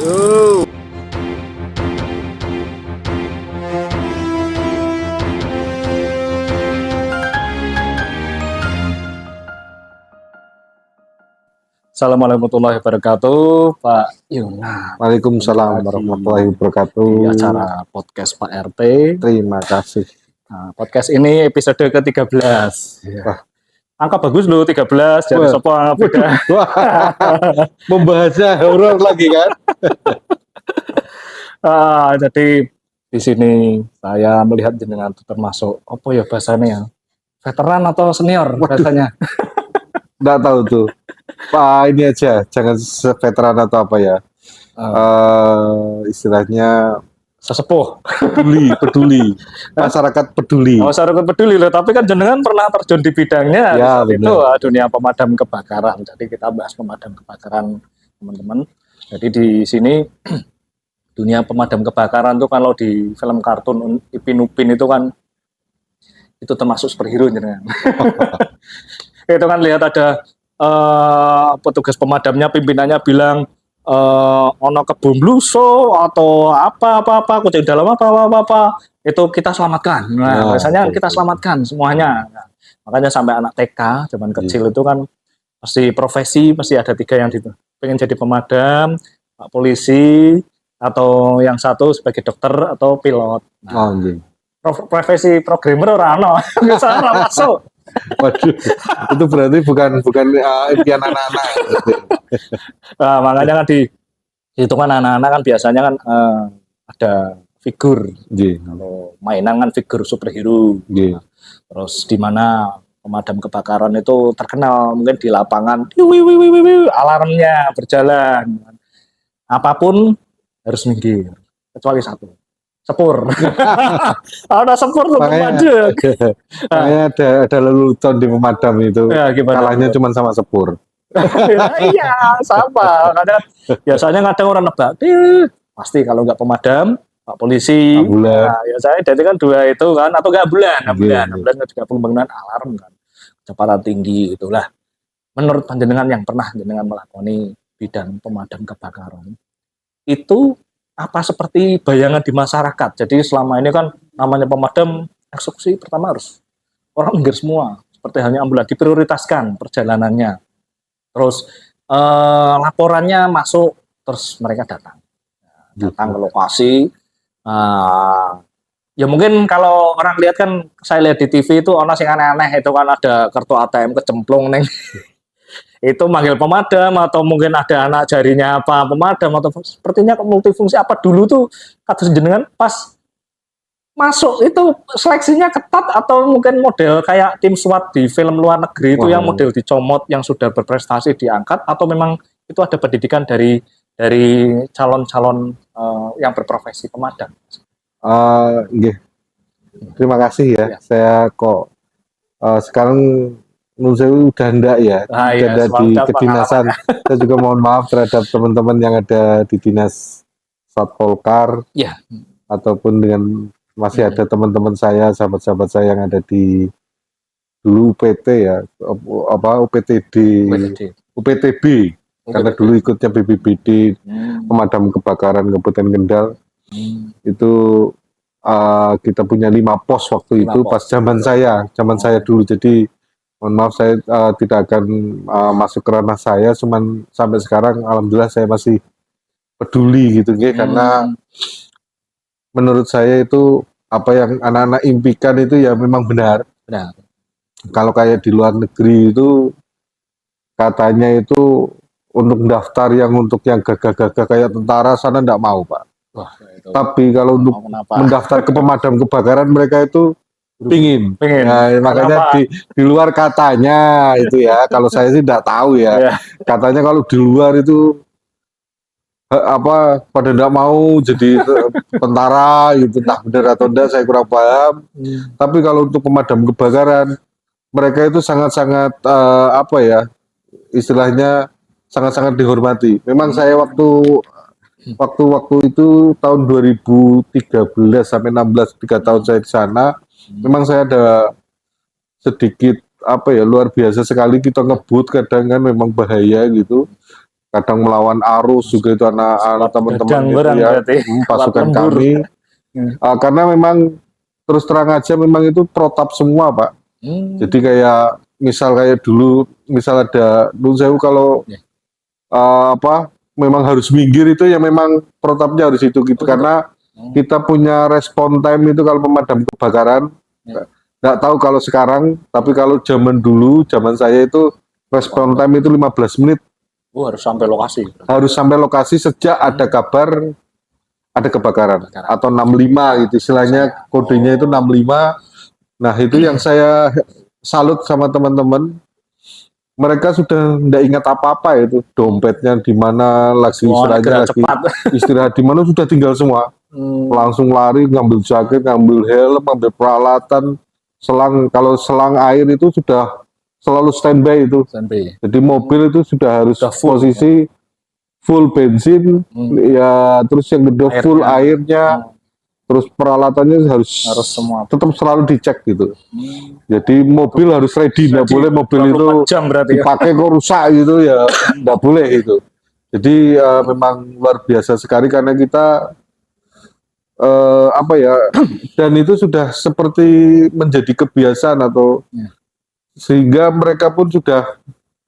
Yo. Assalamualaikum warahmatullahi wabarakatuh, Pak Yuna. Waalaikumsalam warahmatullahi wabarakatuh. Di acara podcast Pak RT. Terima kasih. Nah, podcast ini episode ke-13. Ya. Wah. Angka bagus loh 13, jadi sopo beda. Membahasnya horor lagi kan? Jadi di sini saya melihat jenengan termasuk apa ya bahasanya ya? Veteran atau senior bahasanya? Nggak tahu tuh. Pak ini aja, jangan veteran atau apa ya. Istilahnya sesepuh, peduli. Masyarakat peduli. Masyarakat peduli loh, tapi kan jenengan pernah terjun di bidangnya ya, itu dunia pemadam kebakaran. Jadi kita bahas pemadam kebakaran, teman-teman. Jadi di sini dunia pemadam kebakaran tuh kalau di film kartun Ipin Upin itu kan itu termasuk superhero jenengan. Itu kan lihat ada petugas pemadamnya, pimpinannya bilang ono kebun bluso atau apa kucing dalam apa itu kita selamatkan. Nah, biasanya kita selamatkan semuanya. Nah, makanya sampai anak TK zaman kecil itu kan pasti ada 3 yang pengen jadi pemadam, Pak polisi, atau yang satu sebagai dokter atau pilot. Nah, profesi programmer orang bisa masuk. Waduh, itu berarti bukan impian anak-anak. Nah, makanya kan itu kan anak-anak kan biasanya kan ada figur. Kalau mainan kan figur superhero. Terus di mana pemadam kebakaran itu terkenal mungkin di lapangan, alarmnya berjalan. Apapun harus minggir kecuali satu. Sepur. Ada sepur untuk pemadam. Makanya ada lelucon di pemadam itu. Ya, kalahnya cuma sama sepur. Iya, sama. Kadang biasanya kadang orang nebak. Pasti kalau nggak pemadam, Pak polisi. Ambulan. Nah, ya saya jadi kan 2 itu kan atau nggak ambulan juga pembangunan alarm kan. Kecepatan tinggi itulah. Menurut panjenengan yang pernah jenengan melakoni bidang pemadam kebakaran, itu apa seperti bayangan di masyarakat? Jadi selama ini kan namanya pemadam eksekusi pertama harus orang minggir semua, seperti halnya ambulan diprioritaskan perjalanannya. Terus laporannya masuk, terus mereka datang ke lokasi. Ya mungkin kalau orang lihat kan, saya lihat di TV itu ono sing aneh-aneh itu kan ada kartu ATM kecemplung neng. Itu manggil pemadam atau mungkin ada anak jarinya apa pemadam atau sepertinya multifungsi apa dulu tuh kata jenengan pas masuk itu seleksinya ketat atau mungkin model kayak tim SWAT di film luar negeri itu yang model dicomot yang sudah berprestasi diangkat atau memang itu ada pendidikan dari calon-calon yang berprofesi pemadam? Terima kasih ya. Saya kok sekarang menurut udah enggak ya, ada di kedinasan. Saya juga mohon maaf terhadap teman-teman yang ada di dinas Satpolkar, ataupun dengan masih ada teman-teman saya, sahabat-sahabat saya yang ada di dulu UPT ya, UPTB, karena dulu ikutnya BPBD, pemadam kebakaran Kabupaten Kendal. Itu kita punya 5 pos waktu itu pas zaman saya dulu. Jadi mohon maaf saya tidak akan masuk ke ranah saya, cuman sampai sekarang alhamdulillah saya masih peduli gitu karena menurut saya itu apa yang anak-anak impikan itu ya memang benar. Kalau kayak di luar negeri itu katanya itu untuk daftar yang gagah-gagah kayak tentara sana enggak mau, Pak. Tapi kalau untuk mendaftar ke pemadam kebakaran mereka itu pingin. Nah, makanya di luar katanya itu ya, kalau saya sih tidak tahu ya. Katanya kalau di luar itu pada tidak mau jadi tentara gitu, entah benar atau tidak saya kurang paham. Tapi kalau untuk pemadam kebakaran mereka itu sangat-sangat istilahnya sangat-sangat dihormati. Memang saya waktu itu tahun 2013 sampai 16 3 tahun saya di sana. Memang saya ada sedikit luar biasa sekali kita ngebut kadang kan memang bahaya gitu. kadang melawan arus juga itu anak-anak teman-teman Gadang gitu barang ya, berarti. pasukan Lembur. kami. Karena memang terus terang aja memang itu protap semua Pak. Jadi kayak misal kayak dulu misal ada Nun Sewu kalau Ya. memang harus minggir itu ya memang protapnya harus itu gitu karena kita punya respon time itu kalau pemadam kebakaran. Nggak tahu kalau sekarang, tapi kalau zaman dulu, zaman saya itu respon time itu 15 menit. Harus sampai lokasi. Harus sampai lokasi sejak ada kabar ada kebakaran atau 65 gitu istilahnya kodenya itu 65. Nah, itu yang saya salut sama teman-teman. Mereka sudah tidak ingat apa-apa itu, dompetnya di mana, lagi istilahnya lagi istirahat di mana sudah tinggal semua. Langsung lari ngambil jaket, ngambil helm, ngambil peralatan, selang kalau selang air itu sudah selalu standby itu. Jadi mobil itu sudah harus posisi full bensin, ya terus yang kedua full airnya, terus peralatannya harus semua tetap selalu dicek gitu. Jadi mobil harus ready, nggak boleh mobil itu dipakai kok rusak gitu ya, nggak boleh itu. Jadi memang luar biasa sekali karena kita dan itu sudah seperti menjadi kebiasaan atau sehingga mereka pun sudah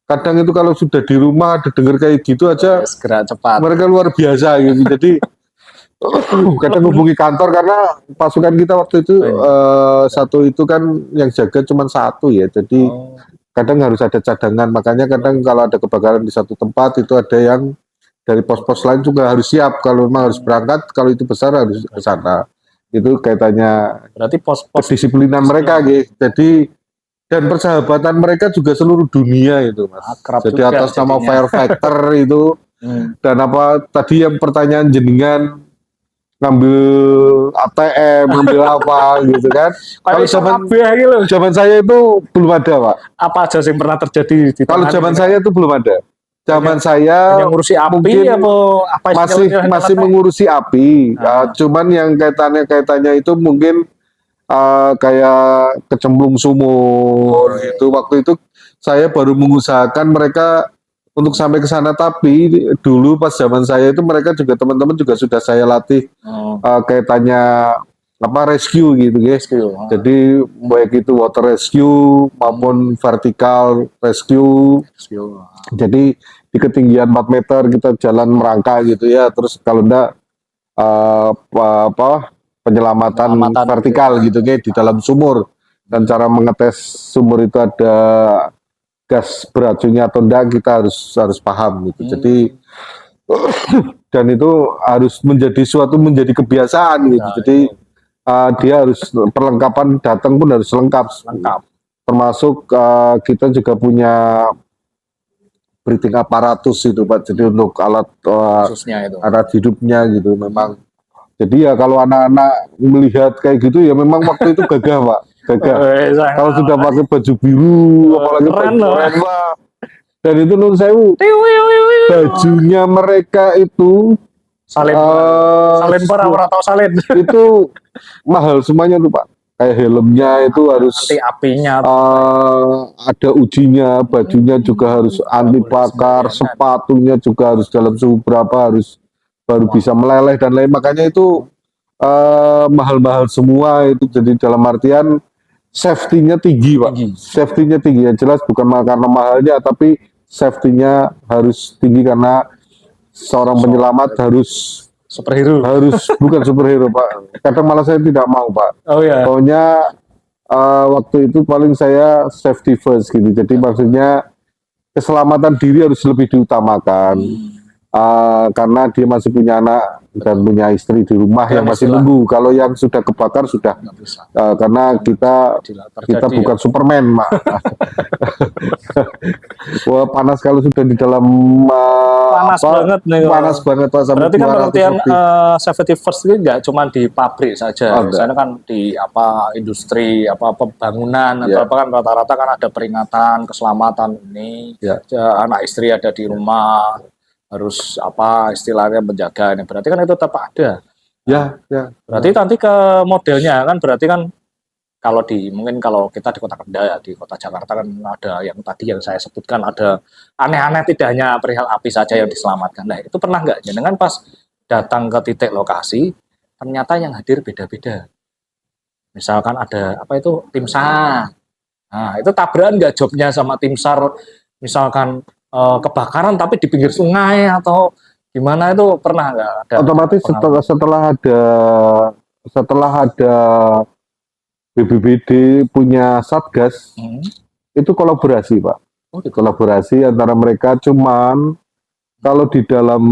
kadang itu kalau sudah di rumah ada dengar kayak gitu aja segera cepat mereka luar biasa gitu. Jadi kadang hubungi kantor karena pasukan kita waktu itu satu itu kan yang jaga cuma satu ya, jadi kadang harus ada cadangan, makanya kadang kalau ada kebakaran di satu tempat itu ada yang dari pos-pos lain juga harus siap kalau memang harus berangkat, kalau itu besar harus ke sana. Itu kaitannya berarti pos-pos kedisiplinan mereka gitu. Jadi dan persahabatan mereka juga seluruh dunia itu Mas. Jadi atas nama firefighter itu dan apa tadi yang pertanyaan jenengan ngambil ATM, ngambil apa gitu kan. Kalau zaman saya itu belum ada Pak. Apa aja yang pernah terjadi di kalau zaman saya itu belum ada. Zaman saya ngurusi api mungkin apa masih mengurusi api. Cuman yang kaitannya itu mungkin kayak kecemplung sumur gitu. Waktu itu saya baru mengusahakan mereka untuk sampai ke sana, tapi dulu pas zaman saya itu mereka juga teman-teman juga sudah saya latih kaitannya rescue gitu guys. Jadi baik itu water rescue maupun vertical rescue. Jadi di ketinggian 4 meter kita jalan merangkak gitu ya. Terus kalau enggak penyelamatan vertikal gitu kayak di dalam sumur. Dan cara mengetes sumur itu ada gas beracunnya atau enggak kita harus paham gitu. Jadi dan itu harus menjadi kebiasaan gitu. Jadi dia harus perlengkapan datang pun harus lengkap. Termasuk kita juga punya breathing aparatus itu Pak. Jadi untuk alat alat hidupnya gitu memang. Jadi ya kalau anak-anak melihat kayak gitu ya memang waktu itu gagah Pak. Gagah. Kalau sudah pakai baju biru apalagi baju Pak. Dan itu Nun Sewu bajunya mereka itu salin atau salin itu mahal semuanya tuh Pak. Kayak helmnya itu harus anti apinya, ada ujinya, bajunya juga harus anti bakar, sepatunya juga harus dalam suhu berapa, harus baru bisa meleleh dan lain. Makanya itu mahal-mahal semua itu. Jadi dalam artian safety-nya tinggi Pak. Safety-nya tinggi, yang jelas bukan karena mahalnya, tapi safety-nya harus tinggi karena seorang penyelamat harus superhero. Bukan superhero Pak. Kadang malah saya tidak mau Pak. Pokoknya waktu itu paling saya safety first gitu. Jadi maksudnya keselamatan diri harus lebih diutamakan. Karena dia masih punya anak dan punya istri di rumah yang masih nunggu. Kalau yang sudah kebakar sudah karena kita bukan Superman Pak. Wah panas kalau sudah di dalam panas banget Pak. Berarti kan pengertian safety first ini nggak cuma di pabrik saja. Misalnya kan di industri pembangunan atau apa kan rata-rata kan ada peringatan keselamatan ini. Anak istri ada di rumah harus istilahnya menjaga ini. Berarti kan itu tetap ada. Ya. Berarti nanti ke modelnya kan berarti kan mungkin kalau kita di Kota Kendal ya, di Kota Jakarta kan ada yang tadi yang saya sebutkan, ada aneh-aneh, tidak hanya perihal api saja yang diselamatkan. Nah, itu pernah nggak jenengan pas datang ke titik lokasi ternyata yang hadir beda-beda. Misalkan ada apa itu tim SAR. Nah, itu tabrakan nggak jobnya sama tim SAR, misalkan kebakaran tapi di pinggir sungai atau gimana, itu pernah nggak ada? Otomatis setelah ada BPBD punya satgas, itu kolaborasi Pak. Oh, gitu. Kolaborasi antara mereka, cuman kalau di dalam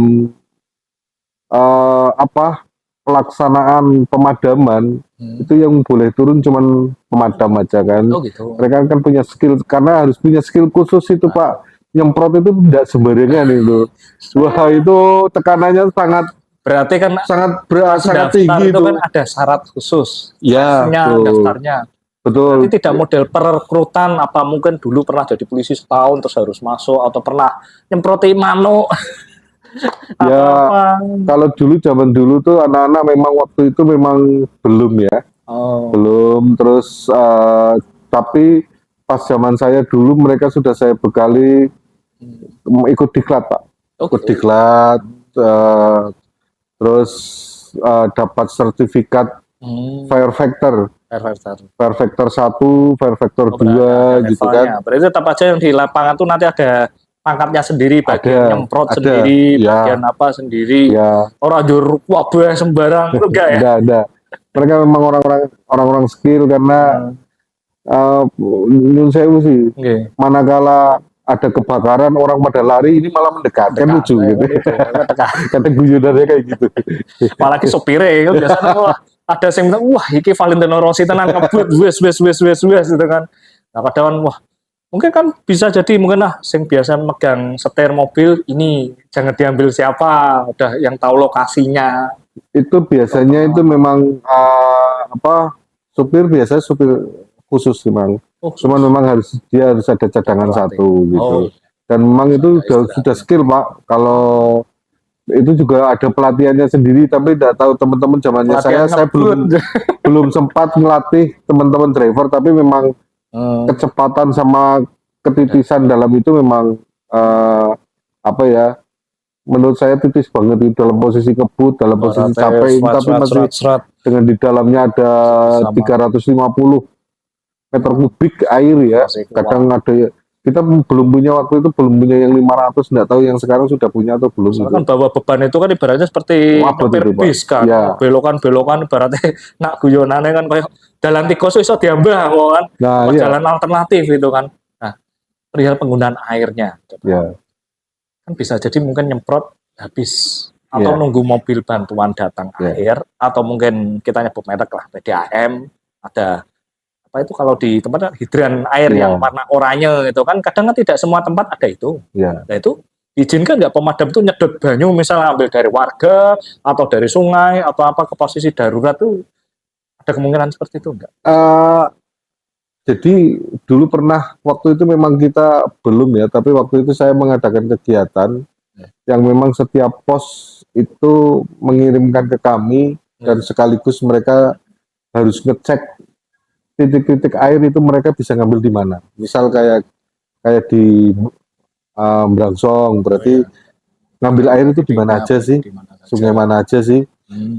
pelaksanaan pemadaman itu yang boleh turun cuman pemadam aja kan. Oh, gitu. Mereka kan punya skill, karena harus punya skill khusus itu Pak. Nyemprot itu tidak sembarangan itu. Wah, itu tekanannya Berarti kan sangat tinggi itu kan ada syarat khusus. Ya, daftarnya. Betul. Berarti tidak model perekrutan, apa mungkin dulu pernah jadi polisi setahun terus harus masuk, atau pernah nyemproti mano. Ya, kalau zaman dulu tuh anak-anak memang waktu itu memang belum ya. Belum, terus tapi pas zaman saya dulu mereka sudah saya bekali ikut diklat Pak. Ikut diklat, terus dapat sertifikat Fire Factor 1, Fire Factor 2 gitu kan. Berarti tetap aja yang di lapangan tuh nanti ada pangkatnya sendiri, bagian nyemprot sendiri, bagian apa sendiri. Orang jur wabah sembarang itu enggak ya? Enggak. Mereka memang orang-orang skill, karena nyun sewu sih. Manakala ada kebakaran orang pada lari, ini malah mendekat kan, lucu gitu. Kata guyonannya kayak gitu. Apalagi sopire kan biasanya ada yang bilang, wah iki Valentino Rossi tenan kebut wes gitu kan. Nah, kadang wah mungkin kan bisa jadi mungkin yang biasa megang setir mobil ini jangan diambil siapa, udah yang tahu lokasinya. Itu biasanya itu memang supir khusus memang. Cuman memang dia harus ada cadangan satu gitu. Dan memang itu sudah skill Pak. Kalau itu juga ada pelatihannya sendiri, tapi tidak tahu teman-teman zamannya saya belum sempat melatih teman-teman driver, tapi memang kecepatan sama ketitisan dalam itu memang menurut saya titis banget itu, dalam posisi kebut, dalam posisi capek, tapi masih dengan di dalamnya ada 350 meter kubik air ya. Kadang ada, kita belum punya waktu itu, belum punya yang 500, nggak tahu yang sekarang sudah punya atau belum. Soalnya kan bawa beban itu kan ibaratnya seperti sopir bis kan, belokan ibaratnya nak guyonannya kan kayak jalan tikus iso diambah kan, jalan alternatif itu kan. Nah, perihal penggunaan airnya, kan bisa jadi mungkin nyemprot habis, atau nunggu mobil bantuan datang air, atau mungkin kita nyebut merek lah, PDAM, ada apa itu kalau di tempat hidran air yang warna oranye itu kan, kadang kan tidak semua tempat ada itu. Nah itu diizinkan nggak pemadam itu nyedot banyu misalnya ambil dari warga atau dari sungai atau apa ke posisi darurat, tuh ada kemungkinan seperti itu enggak? Jadi dulu pernah, waktu itu memang kita belum ya, tapi waktu itu saya mengadakan kegiatan yang memang setiap pos itu mengirimkan ke kami, dan sekaligus mereka harus ngecek titik-titik air itu mereka bisa ngambil di mana. Misal kayak di Brangsong, berarti ngambil air itu di mana aja sih, sungai mana aja sih,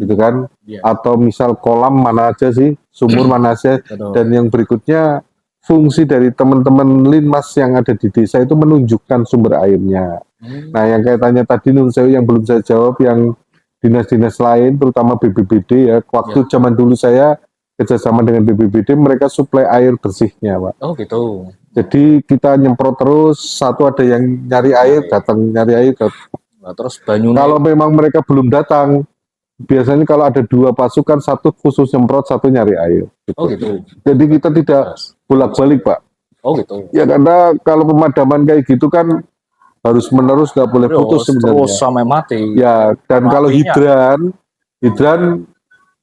gitu kan? Atau misal kolam mana aja sih, sumur mana aja. Dan yang berikutnya, fungsi dari teman-teman Linmas yang ada di desa itu menunjukkan sumber airnya. Nah, yang kayak tanya tadi Nun Sewu yang belum saya jawab, yang dinas-dinas lain, terutama BPBD ya, waktu zaman dulu saya kerjasama dengan BPBD, mereka suplai air bersihnya Pak. Oh gitu. Jadi kita nyemprot terus, satu ada yang nyari air, datang nyari air. Terus banyu. Kalau memang mereka belum datang, biasanya kalau ada 2 pasukan, satu khusus nyemprot, satu nyari air. Gitu. Oh gitu. Jadi kita tidak bolak-balik Pak. Oh gitu. Ya karena kalau pemadaman kayak gitu kan harus menerus, nggak boleh putus sebenarnya. Terus sampai mati. Ya, dan kalau hidran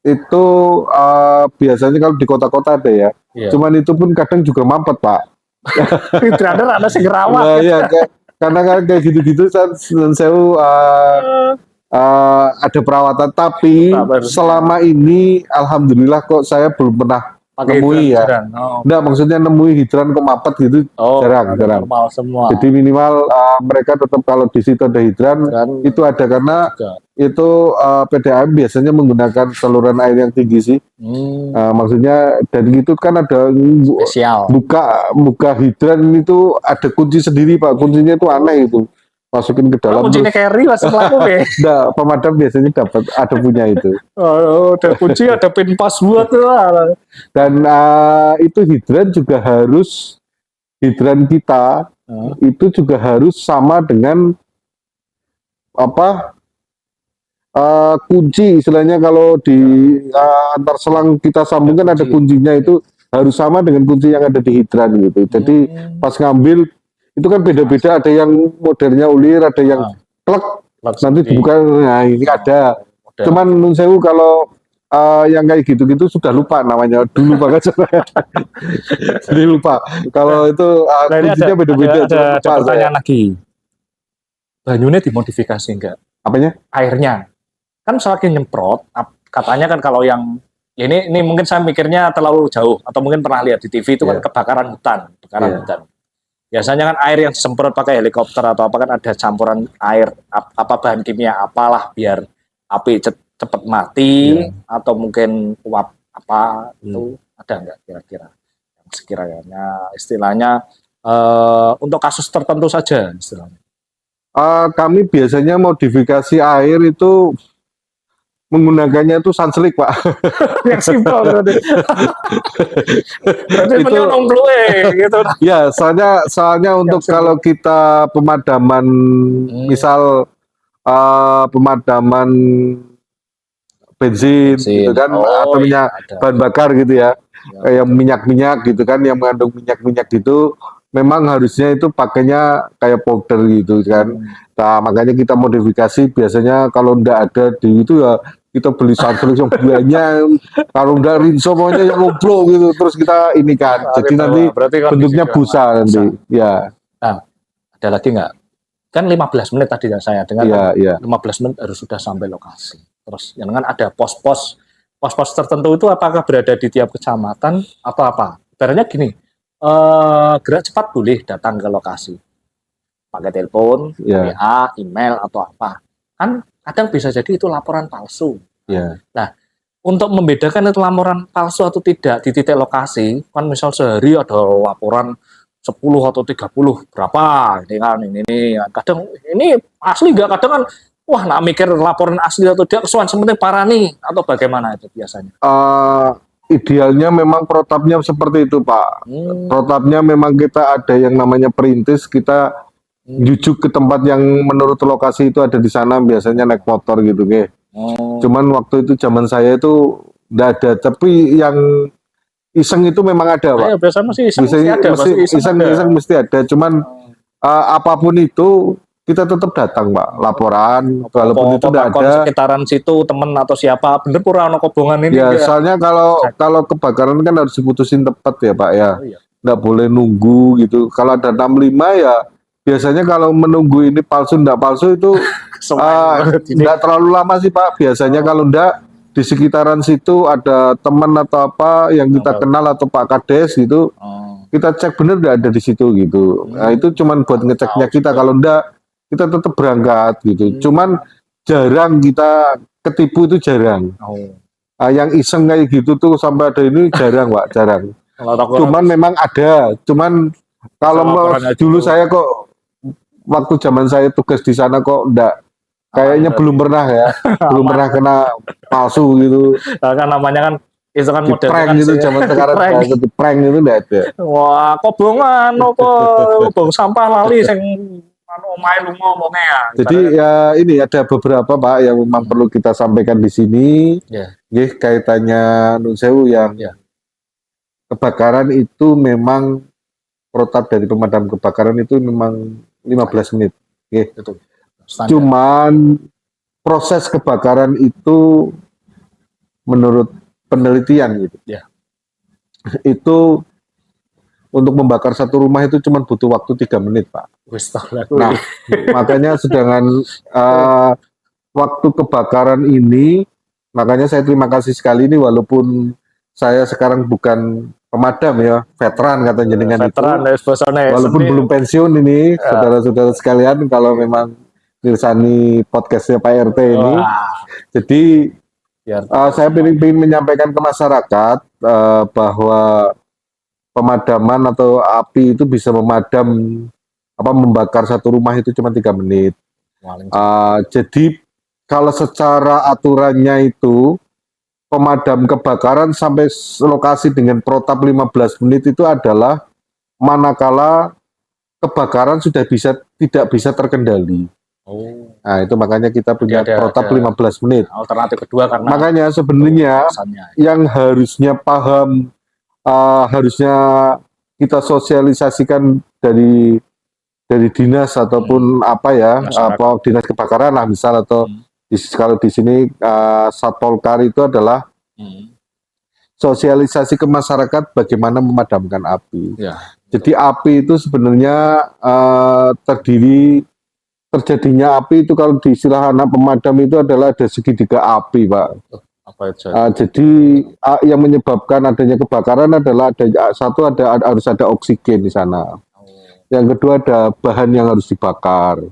itu biasanya kalau di kota-kota ada ya. Cuman itu pun kadang juga mampet Pak. Hidran ada segerawat. Iya, karena kan kayak gitu-gitu saya ada perawatan, tapi selama ini alhamdulillah kok saya belum pernah pakai nemui ya. hidran. Oh. Enggak, maksudnya nemui hidran kok mapet gitu jarang. Normal semua. Jadi minimal mereka tetap kalau di situ ada hidran itu ada karena juga. itu PDAM biasanya menggunakan saluran air yang tinggi sih. Maksudnya dan gitu kan ada Spesial. buka hidran itu ada kunci sendiri Pak. Kuncinya itu aneh itu. Masukin ke dalam. Kuncinya carry masuk laku ya. Nah, pemadam biasanya dapat ada punya itu. Oh, ada kunci, ada pin password lah. Dan itu hidran juga harus hidran kita itu juga harus sama dengan apa kunci istilahnya kalau di antar selang kita sambungkan ada kuncinya itu harus sama dengan kunci yang ada di hidran gitu. Jadi pas ngambil itu kan beda-beda, ada yang modelnya ulir, ada yang klek, nanti dibuka, nah ini ada. Cuman nun sewu kalau yang kayak gitu-gitu sudah lupa namanya dulu banget. Jadi lupa. Kalau itu kuncinya beda-beda. Ada pertanyaan lagi. Banyunya dimodifikasi enggak? Apanya? Airnya. Kan semakin nyemprot, katanya kan kalau yang ya ini mungkin saya mikirnya terlalu jauh atau mungkin pernah lihat di TV itu kan kebakaran hutan. Biasanya kan air yang disemprot pakai helikopter atau apa kan ada campuran air apa bahan kimia apalah biar api cepat mati atau mungkin uap apa itu ada nggak kira-kira sekiranya istilahnya untuk kasus tertentu saja istilahnya. Kami biasanya modifikasi air itu menggunakannya itu sunslick Pak. Yang simpel berarti. Berarti menyonong gitu. Ya, soalnya untuk kalau kita pemadaman misal pemadaman bensin gitu kan atau minyak bahan bakar gitu ya. Kayak minyak-minyak gitu kan yang mengandung minyak-minyak gitu memang harusnya itu pakainya kayak powder gitu kan. Nah, makanya kita modifikasi biasanya kalau enggak ada di itu ya kita beli sunslick yang banyak, kalau enggak rinso pokoknya yang ngobrol gitu, terus kita ini kan, jadi nanti bentuknya busa nanti, ya. Nah, ada lagi nggak? Kan 15 menit tadi saya dengar, 15 menit harus sudah sampai lokasi. Terus, yang kan ada pos-pos tertentu itu apakah berada di tiap kecamatan atau apa? Ibaratnya gini, gerak cepat boleh datang ke lokasi, pakai telepon, WA, email atau apa, kan kadang bisa jadi itu laporan palsu. Nah, untuk membedakan itu laporan palsu atau tidak di titik lokasi, kan misal sehari ada laporan 10 atau 30 berapa, ini kan ini kadang ini asli nggak, kadang kan wah nak mikir laporan asli atau tidak, kesuan sebenarnya parani atau bagaimana itu biasanya? Idealnya memang protapnya seperti itu Pak. Protapnya memang kita ada yang namanya perintis, kita jujuk ke tempat yang menurut lokasi itu ada di sana, biasanya naik motor gitu Cuman waktu itu zaman saya itu enggak ada, tapi yang iseng itu memang ada Pak. Biasa masih iseng mesti ada. Cuman apapun itu kita tetap datang Pak, laporan walaupun itu tidak ada. Sekitaran situ teman atau siapa bener pura ono kobongan ini. Ya soalnya kalau kebakaran kan harus diputusin tepat ya Pak ya. Nggak boleh nunggu gitu. Kalau ada 65 ya biasanya kalau menunggu ini palsu enggak palsu itu enggak terlalu lama sih Pak. Biasanya kalau enggak di sekitaran situ ada teman atau apa yang kita kenal atau Pak Kades gitu, kita cek bener enggak ada di situ gitu. Nah itu cuman buat ngeceknya kita, kalau enggak kita tetap berangkat gitu. Cuman jarang kita ketipu, itu jarang. Yang iseng kayak gitu tuh sampai ada ini jarang Pak, jarang. Cuman memang ada, cuman kalau dulu saya kok waktu zaman saya tugas di sana kok enggak, kayaknya belum pernah ya, belum pernah kena palsu gitu. Kan namanya kan itu kan model prank kan gitu zaman sekarang, prank itu enggak ada. Wah, kobongan apa kobong sampah lali sing omahe lunga omonge ya. Jadi ya ini ada beberapa Pak yang memang perlu kita sampaikan di sini. Nggih, kaitannya nun sewu yang kebakaran itu memang protap dari pemadam kebakaran itu memang 15 menit. Cuman proses kebakaran itu menurut penelitian gitu. Itu untuk membakar satu rumah itu cuma butuh waktu 3 menit Pak. Nah, makanya sedangkan waktu kebakaran ini, makanya saya terima kasih sekali ini walaupun saya sekarang bukan pemadam ya, veteran kata jenengan Veteran itu. dari bosone Walaupun seni. belum pensiun ini, Ya. saudara-saudara sekalian, kalau memang nirsani podcastnya Pak RT ini, Wah, jadi biar saya ingin menyampaikan ke masyarakat bahwa pemadaman atau api itu bisa membakar satu rumah itu cuma 3 menit. Jadi kalau secara aturannya itu pemadam kebakaran sampai lokasi dengan protap 15 menit itu adalah manakala kebakaran sudah tidak bisa terkendali. Oh. Nah, itu makanya kita punya protap 15 menit. Alternatif kedua karena makanya sebenarnya yang harusnya paham harusnya kita sosialisasikan dari dinas ataupun dinas kebakaran lah misal atau kalau di sini Satpol Kar itu adalah sosialisasi ke masyarakat bagaimana memadamkan api. Ya. Jadi api itu sebenarnya terjadinya api itu kalau di istilah anak pemadam itu adalah ada segitiga api, Pak. Apa itu? Jadi yang menyebabkan adanya kebakaran adalah harus ada oksigen di sana. Yang kedua ada bahan yang harus dibakar,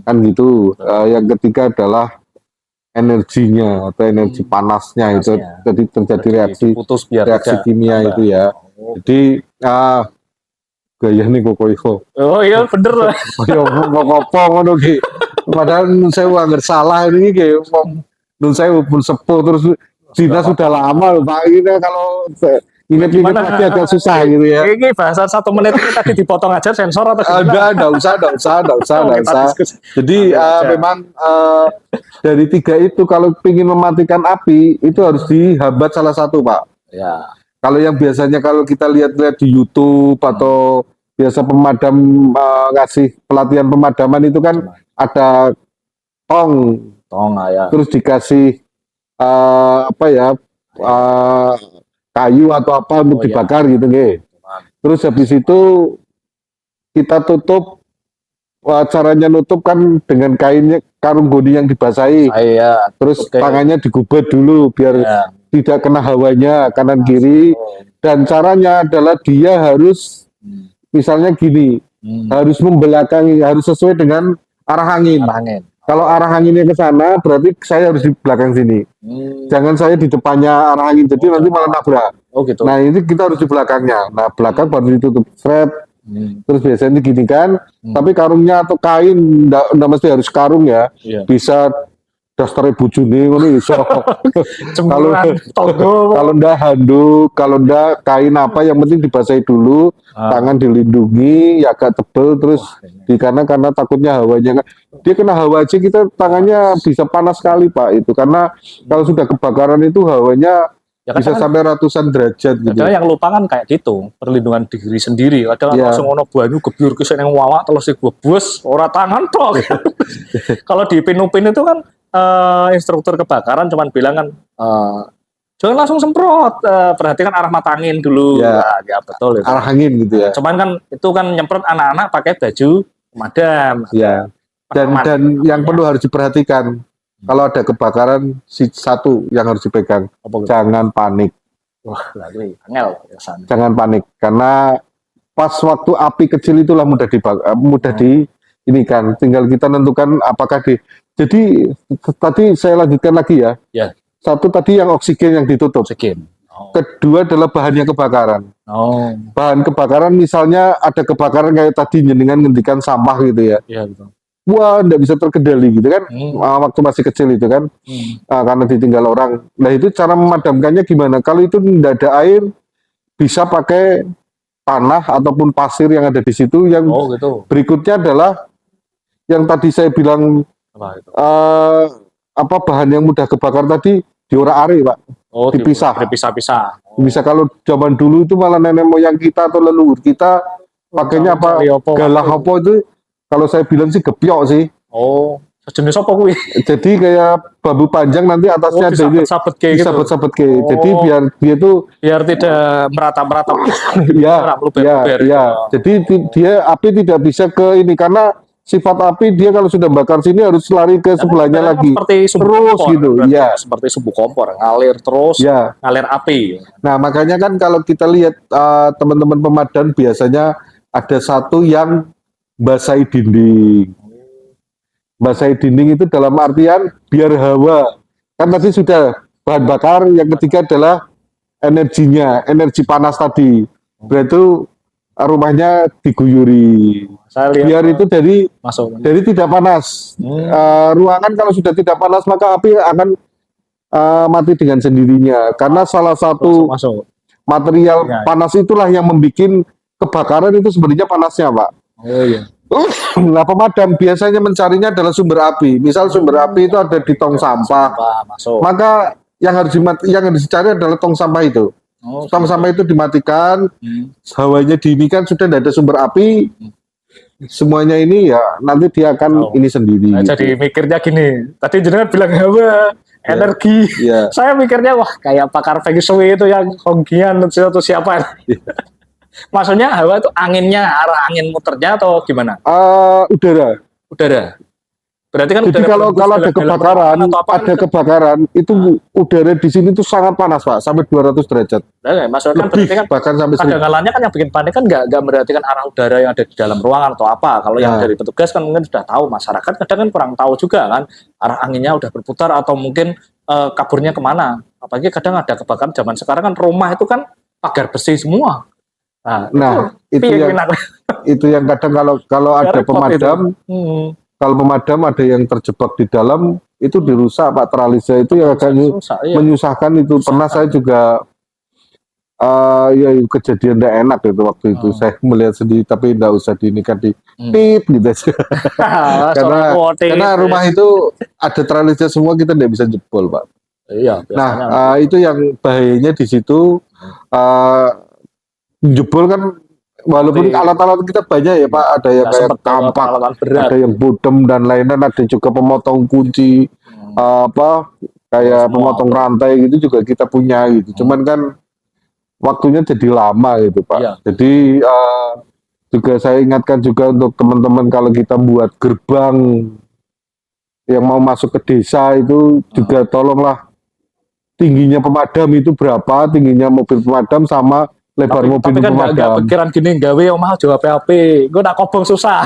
kan gitu. Yang ketiga adalah energinya atau energi panasnya itu, jadi terjadi reaksi kimia itu ya. Jadi gaya nih kok. Oh iya bener lah. Ngopo ngono ki. Padahal saya anggar salah ini kayak saya pun sepuh terus dinas sudah lama loh Pak. Ini kalau ingat-ingat lagi agak susah gitu ya. Ini bahasa 1 menit ini tadi dipotong aja sensor atau gimana? Enggak usah. Jadi memang dari 3 itu kalau ingin mematikan api itu harus dihambat salah satu Pak. Ya. Kalau yang biasanya kalau kita lihat di YouTube atau biasa pemadam ngasih pelatihan pemadaman itu kan ada tong ya. Terus dikasih kayu atau apa untuk dibakar gitu nggih. Terus habis itu kita tutup, caranya nutup kan dengan kainnya karung goni yang dibasahi. Terus tangannya digubet dulu biar tidak kena hawanya kanan kiri. Dan caranya adalah dia harus misalnya gini, harus membelakangi, harus sesuai dengan arah angin. Kalau arah anginnya ke sana, berarti saya harus di belakang sini. Jangan saya di depannya arah angin, jadi nanti malah nabrak. Oh gitu. Nah ini kita harus di belakangnya. Nah belakang baru ditutup thread. Terus biasanya gini kan. Tapi karungnya atau kain, nggak mesti harus karung ya. Bisa daster bujune ngono iso. Kalau ndak handuk, kalau ndak kain apa yang penting dibasahi dulu, tangan dilindungi ya agak tebel terus karena takutnya hawanya dia kena hawa aja kita tangannya bisa panas sekali Pak itu karena kalau sudah kebakaran itu hawanya bisa sampai ratusan derajat gitu. Kadang yang lupa kan kayak gitu, perlindungan diri sendiri. Kadang langsung ono banyu gebyur ke sing wawak terus bos ora tangan tok. Kalau di Pinupin itu kan instruktur kebakaran cuman bilang kan jangan langsung semprot, perhatikan arah mata angin dulu. Ya betul itu. Arah angin gitu ya. Cuman kan itu kan nyemprot anak-anak pakai baju pemadam. Ya. Dan yang perlu harus diperhatikan kalau ada kebakaran satu yang harus dipegang, jangan panik. Wah, lagi angel. Jangan panik karena pas waktu api kecil itulah mudah ini kan tinggal kita tentukan apakah jadi tadi saya lanjutkan lagi ya. Satu tadi yang oksigen yang ditutup. Kedua adalah bahannya kebakaran. Bahan kebakaran misalnya ada kebakaran kayak tadi jenengan ngendikan sampah gitu ya. Iya betul. Wah, enggak bisa terkendali gitu kan. Waktu masih kecil itu kan. Karena ditinggal orang. Nah, itu cara memadamkannya gimana? Kalau itu enggak ada air bisa pakai tanah ataupun pasir yang ada di situ yang gitu. Berikutnya adalah yang tadi saya bilang bahan yang mudah kebakar tadi diorak-arik Pak. Dipisah-pisah. Bisa kalau zaman dulu itu malah nenek moyang kita atau leluhur kita pakainya galah apa itu kalau saya bilang sih gebyok sih. Sejenis apa kuwi? Jadi kayak bambu panjang nanti atasnya ada ini sabet-sabet kayak. Jadi biar dia tuh tidak merata-merata. ya. Jadi dia api tidak bisa ke ini karena sifat api dia kalau sudah bakar sini harus lari ke sebelahnya lagi. Seperti sumbu Terus kompor, gitu, berarti ya. seperti sumbu kompor, ngalir terus, Ya. ngalir api. Nah, makanya kan kalau kita lihat teman-teman pemadam biasanya ada satu yang basahi dinding. Basahi dinding itu dalam artian biar hawa. Kan tadi sudah bahan bakar, yang ketiga adalah energinya, energi panas tadi. Berarti rumahnya diguyuri. Saya lihat Biar itu masuk. dari tidak panas. Ruangan kalau sudah tidak panas maka api akan mati dengan sendirinya. Karena salah satu Masuk. material Ya. panas itulah yang membuat kebakaran itu sebenarnya panasnya, Pak. Oh iya. Nah, pemadam biasanya mencarinya adalah sumber api. Misal sumber api itu ada di tong sampah, Masuk. maka yang harus dicari adalah tong sampah itu. Oh, Tong sampah itu dimatikan, hawanya diinikan, sudah tidak ada sumber api. Semuanya ini ya nanti dia akan ini sendiri. Nah, gitu. jadi mikirnya gini, tadi jenengan bilang hawa, energi. Ya. Saya mikirnya wah kayak pakar feng shui itu yang Honggian atau siapa. Maksudnya hawa itu anginnya, arah angin muternya atau gimana? Udara. Udara. Berarti kan Jadi udara kalau ada dalam kebakaran, ruangan atau apa kan kebakaran itu udara di sini tuh sangat panas, Pak, sampai 200 derajat. Nah, maksudnya kan Lebih berarti kan bahkan sampai 1000. kadang-kalanya kan yang bikin panik kan nggak berarti kan arah udara yang ada di dalam ruangan atau apa. Kalau yang Ya. dari petugas kan mungkin sudah tahu, masyarakat kadang kan kurang tahu juga kan arah anginnya udah berputar atau mungkin kaburnya kemana. Apalagi kadang ada kebakaran zaman sekarang kan rumah itu kan pagar besi semua. Nah, itu yang kadang kalau ada pemadam, kalau pemadam ada yang terjebak di dalam itu dirusak, Pak, tralisnya itu yang agak menyusahkan itu. Pernah saya juga ya kejadian tidak enak itu waktu itu. Saya melihat sendiri tapi tidak usah diinikan di pip gitu aja. karena rumah itu ada tralisnya semua, kita tidak bisa jebol, Pak. Iya, nah, itu yang bahayanya di situ. Jebol kan walaupun alat-alat kita banyak ya, Pak, ada yang kayak kampak, ada yang budem dan lain-lain, ada juga pemotong kunci, kayak pemotong rantai gitu juga kita punya gitu. Cuman kan waktunya jadi lama gitu, Pak. Iya. Jadi juga saya ingatkan juga untuk teman-teman kalau kita buat gerbang yang mau masuk ke desa itu juga tolonglah tingginya pemadam itu berapa, tingginya mobil pemadam sama lebar mobil kan pemadam. Gak pikiran gini, gawe omah jawab HP, gue nak kobong susah.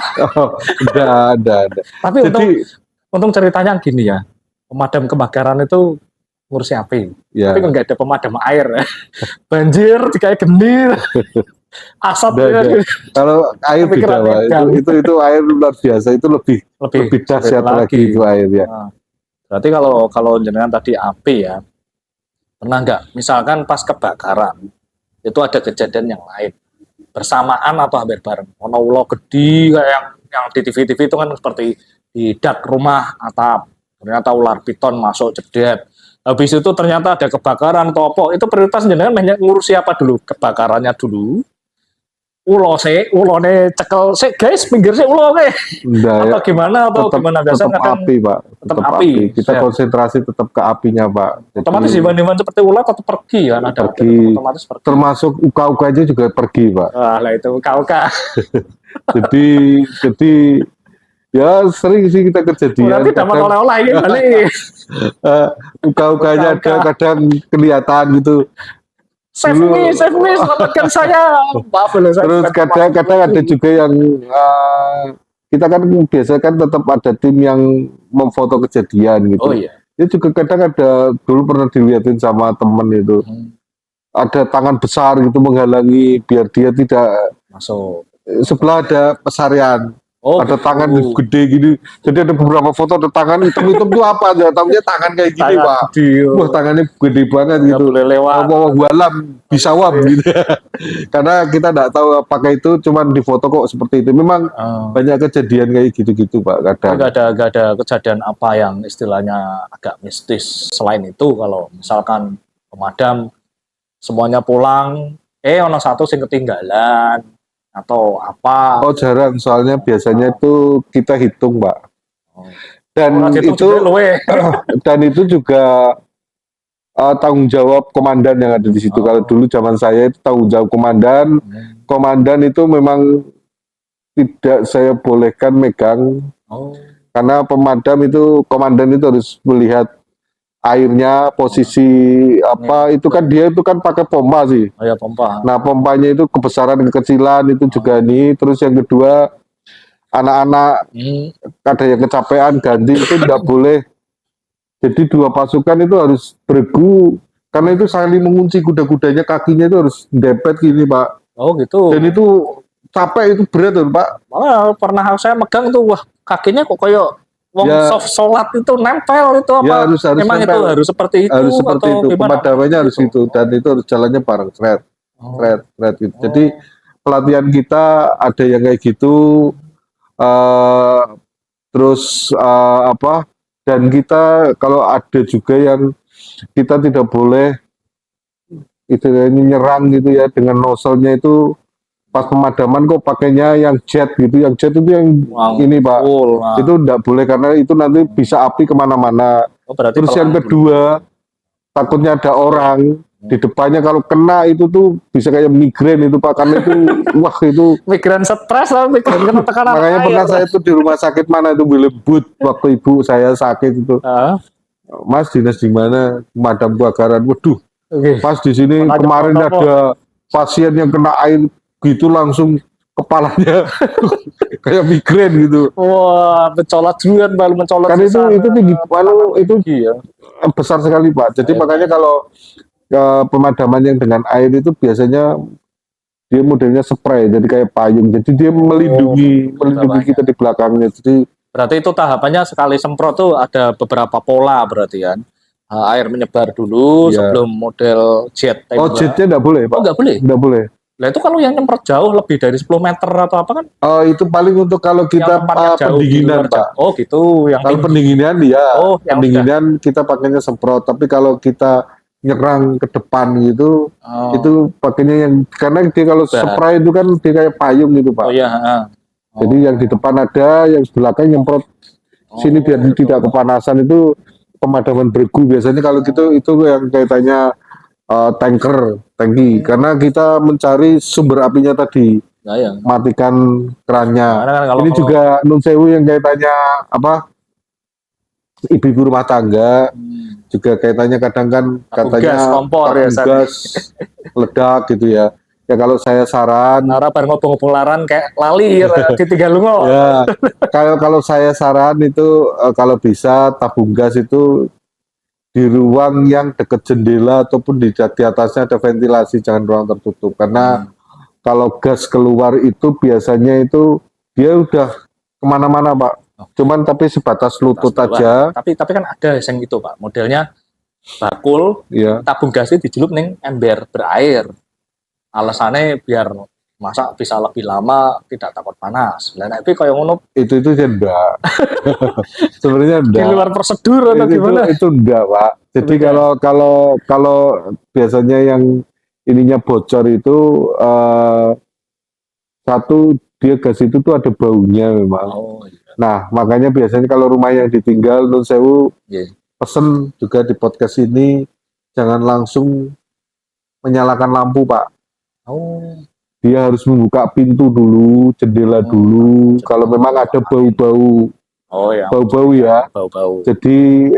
Ada. Tapi untung ceritanya gini ya, pemadam kebakaran itu ngurusi api, tapi kan nggak ada pemadam air. Banjir, kayak gendir, asap. Kalau air beda, Pak. Itu air luar biasa, itu lebih dahsyat lagi itu air ya. Berarti kalau jenengan tadi api ya, pernah nggak misalkan pas kebakaran itu ada kejadian yang lain bersamaan atau hampir bareng, ono ulo gede kayak yang di TV itu kan seperti di dak rumah atap, ternyata ular piton masuk jedet, habis itu ternyata ada kebakaran atau apa, itu prioritas jenengan ngurusi apa dulu? Kebakarannya dulu, ulone cekel guys, pinggir ulo atau gimana biasanya tetap api, Pak, tetap api. Kita konsentrasi tetap ke apinya, Pak. Otomatis dibandingkan seperti ular tetap pergi kan, ada otomatis pergi. Termasuk uka-ukanya juga pergi, Pak. Lah itu uka-uka. jadi ya sering sih kita kejadian. Berarti dapat oleh-oleh ini balik. Uka-ukanya ada kadang kelihatan gitu. Save me, selamatkan saya. Terus kadang ada juga yang kita kan biasa kan tetap ada tim yang memfoto kejadian gitu. Oh iya. Itu juga kadang ada, dulu pernah dilihatin sama temen itu. Ada tangan besar gitu menghalangi biar dia tidak masuk. Sebelah ada pesarian. Ada gitu. tangan gede gini. Jadi ada beberapa foto ada tangan hitam-hitam itu apa aja. Tahunya tangan kayak gini, Pak. Wah, tangannya gede banget gitu. Mau walam bisa wam gitu. Karena kita tidak tahu apakah itu cuman di foto kok seperti itu. Memang banyak kejadian kayak gitu-gitu, Pak. Kadang. Gak ada kejadian apa yang istilahnya agak mistis selain itu. Kalau misalkan pemadam semuanya pulang, ono satu sing ketinggalan atau apa? Oh, jarang, soalnya biasanya itu kita hitung, Pak. Dan itu juga tanggung jawab komandan yang ada di situ. Kalau dulu zaman saya itu tanggung jawab komandan. Komandan itu memang tidak saya bolehkan megang Oh, karena pemadam itu komandan itu harus melihat airnya posisi apa itu kan dia itu kan pakai pompa sih. oh ya pompa. Nah pompanya itu kebesaran kekecilan itu juga nih. Terus yang kedua anak-anak Hmm. ada yang kecapean ganti itu tidak boleh. Jadi dua pasukan itu harus beregu karena itu saling mengunci kuda-kudanya kakinya itu harus dempet gini Pak. Oh gitu. Dan itu capek itu berat tuh Pak. Malah pernah saya megang tuh, wah kakinya kok kayak wong Ya. soft sholat itu nempel itu apa? Ya, harus Memang nempel. itu harus seperti itu Harus seperti atau itu gimana? pemadamannya harus Gitu. itu dan itu harus jalannya bareng thread Oh. gitu. Jadi pelatihan kita ada yang kayak gitu eh terus apa dan kita kalau ada juga yang kita tidak boleh itu nyerang gitu ya dengan nozzle-nya itu pas pemadaman kok pakainya yang jet gitu, yang jet itu yang Wah, ini Pak full. Nah. itu tidak boleh karena itu nanti bisa api kemana-mana. Oh, berarti Terus yang pelan dulu. kedua takutnya ada orang di depannya kalau kena itu tuh bisa kayak migrain itu Pak karena itu wah itu Migrain stres lah, migrain kena tekanan makanya air. pernah saya tuh di rumah sakit mana itu Willebut waktu ibu saya sakit itu Ah, Mas dinas di mana pemadam kebakaran waduh oke. pas di sini Makanya kemarin apa-apa. ada pasien yang kena air gitu langsung kepalanya kayak migrain gitu Wah, mencolot duluan baru mencolot kan itu sesar. tinggi itu Iya. besar sekali Pak jadi Iya. makanya kalau pemadaman yang dengan air itu biasanya dia modelnya spray jadi kayak payung jadi dia melindungi bawahnya. kita di belakangnya jadi Berarti itu tahapannya sekali semprot tuh ada beberapa pola berarti kan. Air menyebar dulu Iya. sebelum model jet. oh tembak. jetnya nggak boleh Pak Oh nggak boleh. nggak boleh Lah itu kalau yang nyemprot jauh lebih dari 10 meter atau apa kan? itu paling untuk kalau kita Yang tempatnya jauh di pendinginan luar Pak jauh. Oh gitu. Yang kalau tinggi. pendinginan ya Oh, yang pendinginan kita pakainya semprot tapi kalau kita nyerang ke depan gitu Oh. itu pakainya yang karena dia kalau Bah. spray itu kan dia kayak payung gitu Pak Oh iya. Oh. jadi yang di depan ada yang di belakang nyemprot sini biar gitu. tidak kepanasan itu pemadaman bergu biasanya kalau gitu itu yang kaitannya tangki karena kita mencari sumber apinya tadi Nah, ya. matikan kerannya Karena kan kalau ini juga nun sewu yang kaitannya apa ibu rumah tangga juga kaitannya kadang kan Tabung katanya gas, kompor ya, tabung gas ledak gitu ya ya kalau saya saran Nara bareng ngobong-ngobong laran kayak lali ditinggal lungo. ya kalau saya saran itu kalau bisa tabung gas itu di ruang yang dekat jendela ataupun di atasnya ada ventilasi jangan ruang tertutup karena kalau gas keluar itu biasanya itu dia udah kemana-mana Pak cuman tapi sebatas lutut aja Tapi kan ada yang gitu Pak modelnya bakul ya tabung gasnya dijelup ning ember berair alasannya biar masak bisa lebih lama tidak takut panas. Lah nek iki kaya ngono itu ya enggak sebenarnya di enggak luar prosedur atau gimana? itu enggak Pak jadi kalau biasanya yang ininya bocor itu satu dia gas itu tuh ada baunya memang Oh iya. nah makanya biasanya kalau rumah yang ditinggal nun sewu Iya. pesen juga di podcast ini jangan langsung menyalakan lampu Pak Oh. dia harus membuka pintu dulu jendela dulu kalau memang ada bau-bau Oh ya. bau-bau ya Bau-bau. jadi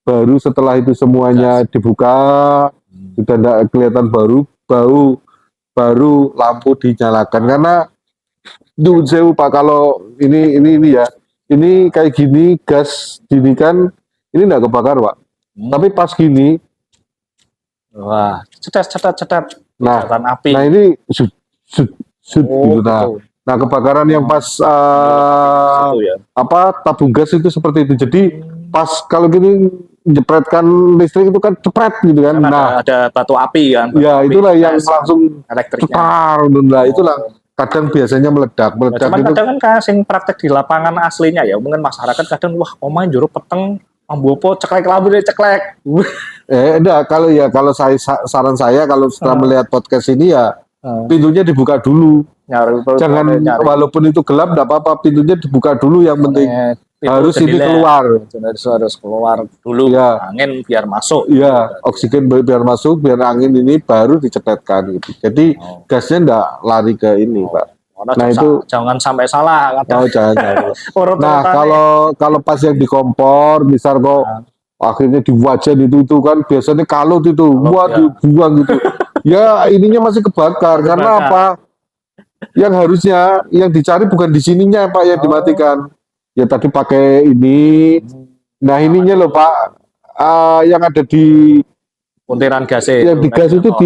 baru setelah itu semuanya dibuka sudah tidak kelihatan baru lampu dinyalakan karena Nun sewu Pak kalau ini ya ini kayak gini gas gini kan ini tidak kebakar Pak tapi pas gini Wah, cetet. nah Kelihatan api. nah ini sud Oh, gitu gitu. nah kebakaran yang pas Situ ya. apa tabung gas itu seperti itu jadi pas kalau gini jepretkan listrik itu kan cepret gitu kan Kan nah ada batu api kan. Batu ya api, itulah yang gas, langsung elektriknya. cetar nah itulah kadang biasanya meledak Nah, cuman itu kadang kan kasing praktek di lapangan aslinya ya, mungkin masyarakat kadang wah omahe njero peteng ambopo ceklek lampu ceklek. enggak kalau saya saran saya kalau setelah melihat podcast ini ya pintunya dibuka dulu Nyari jangan walaupun itu gelap enggak apa-apa pintunya dibuka dulu yang penting harus ini keluar harus keluar dulu ya angin biar masuk. ya oksigen biar masuk biar angin ini baru dicetetkan gitu jadi gasnya enggak lari ke ini Pak Nah itu, jangan sampai salah kata oh jangan. Nah urut-urutannya. kalau pas yang di kompor, misal kok akhirnya di wajan itu kan biasanya kalut itu, Kalut, wah ya. dibuang gitu. Ya ininya masih kebakar, Masih karena bakar. apa? Yang harusnya yang dicari bukan di sininya Pak yang dimatikan. Ya tadi pakai ini. Nah ininya loh Pak, yang ada di Puntiran gas yang itu di gas itu lepas.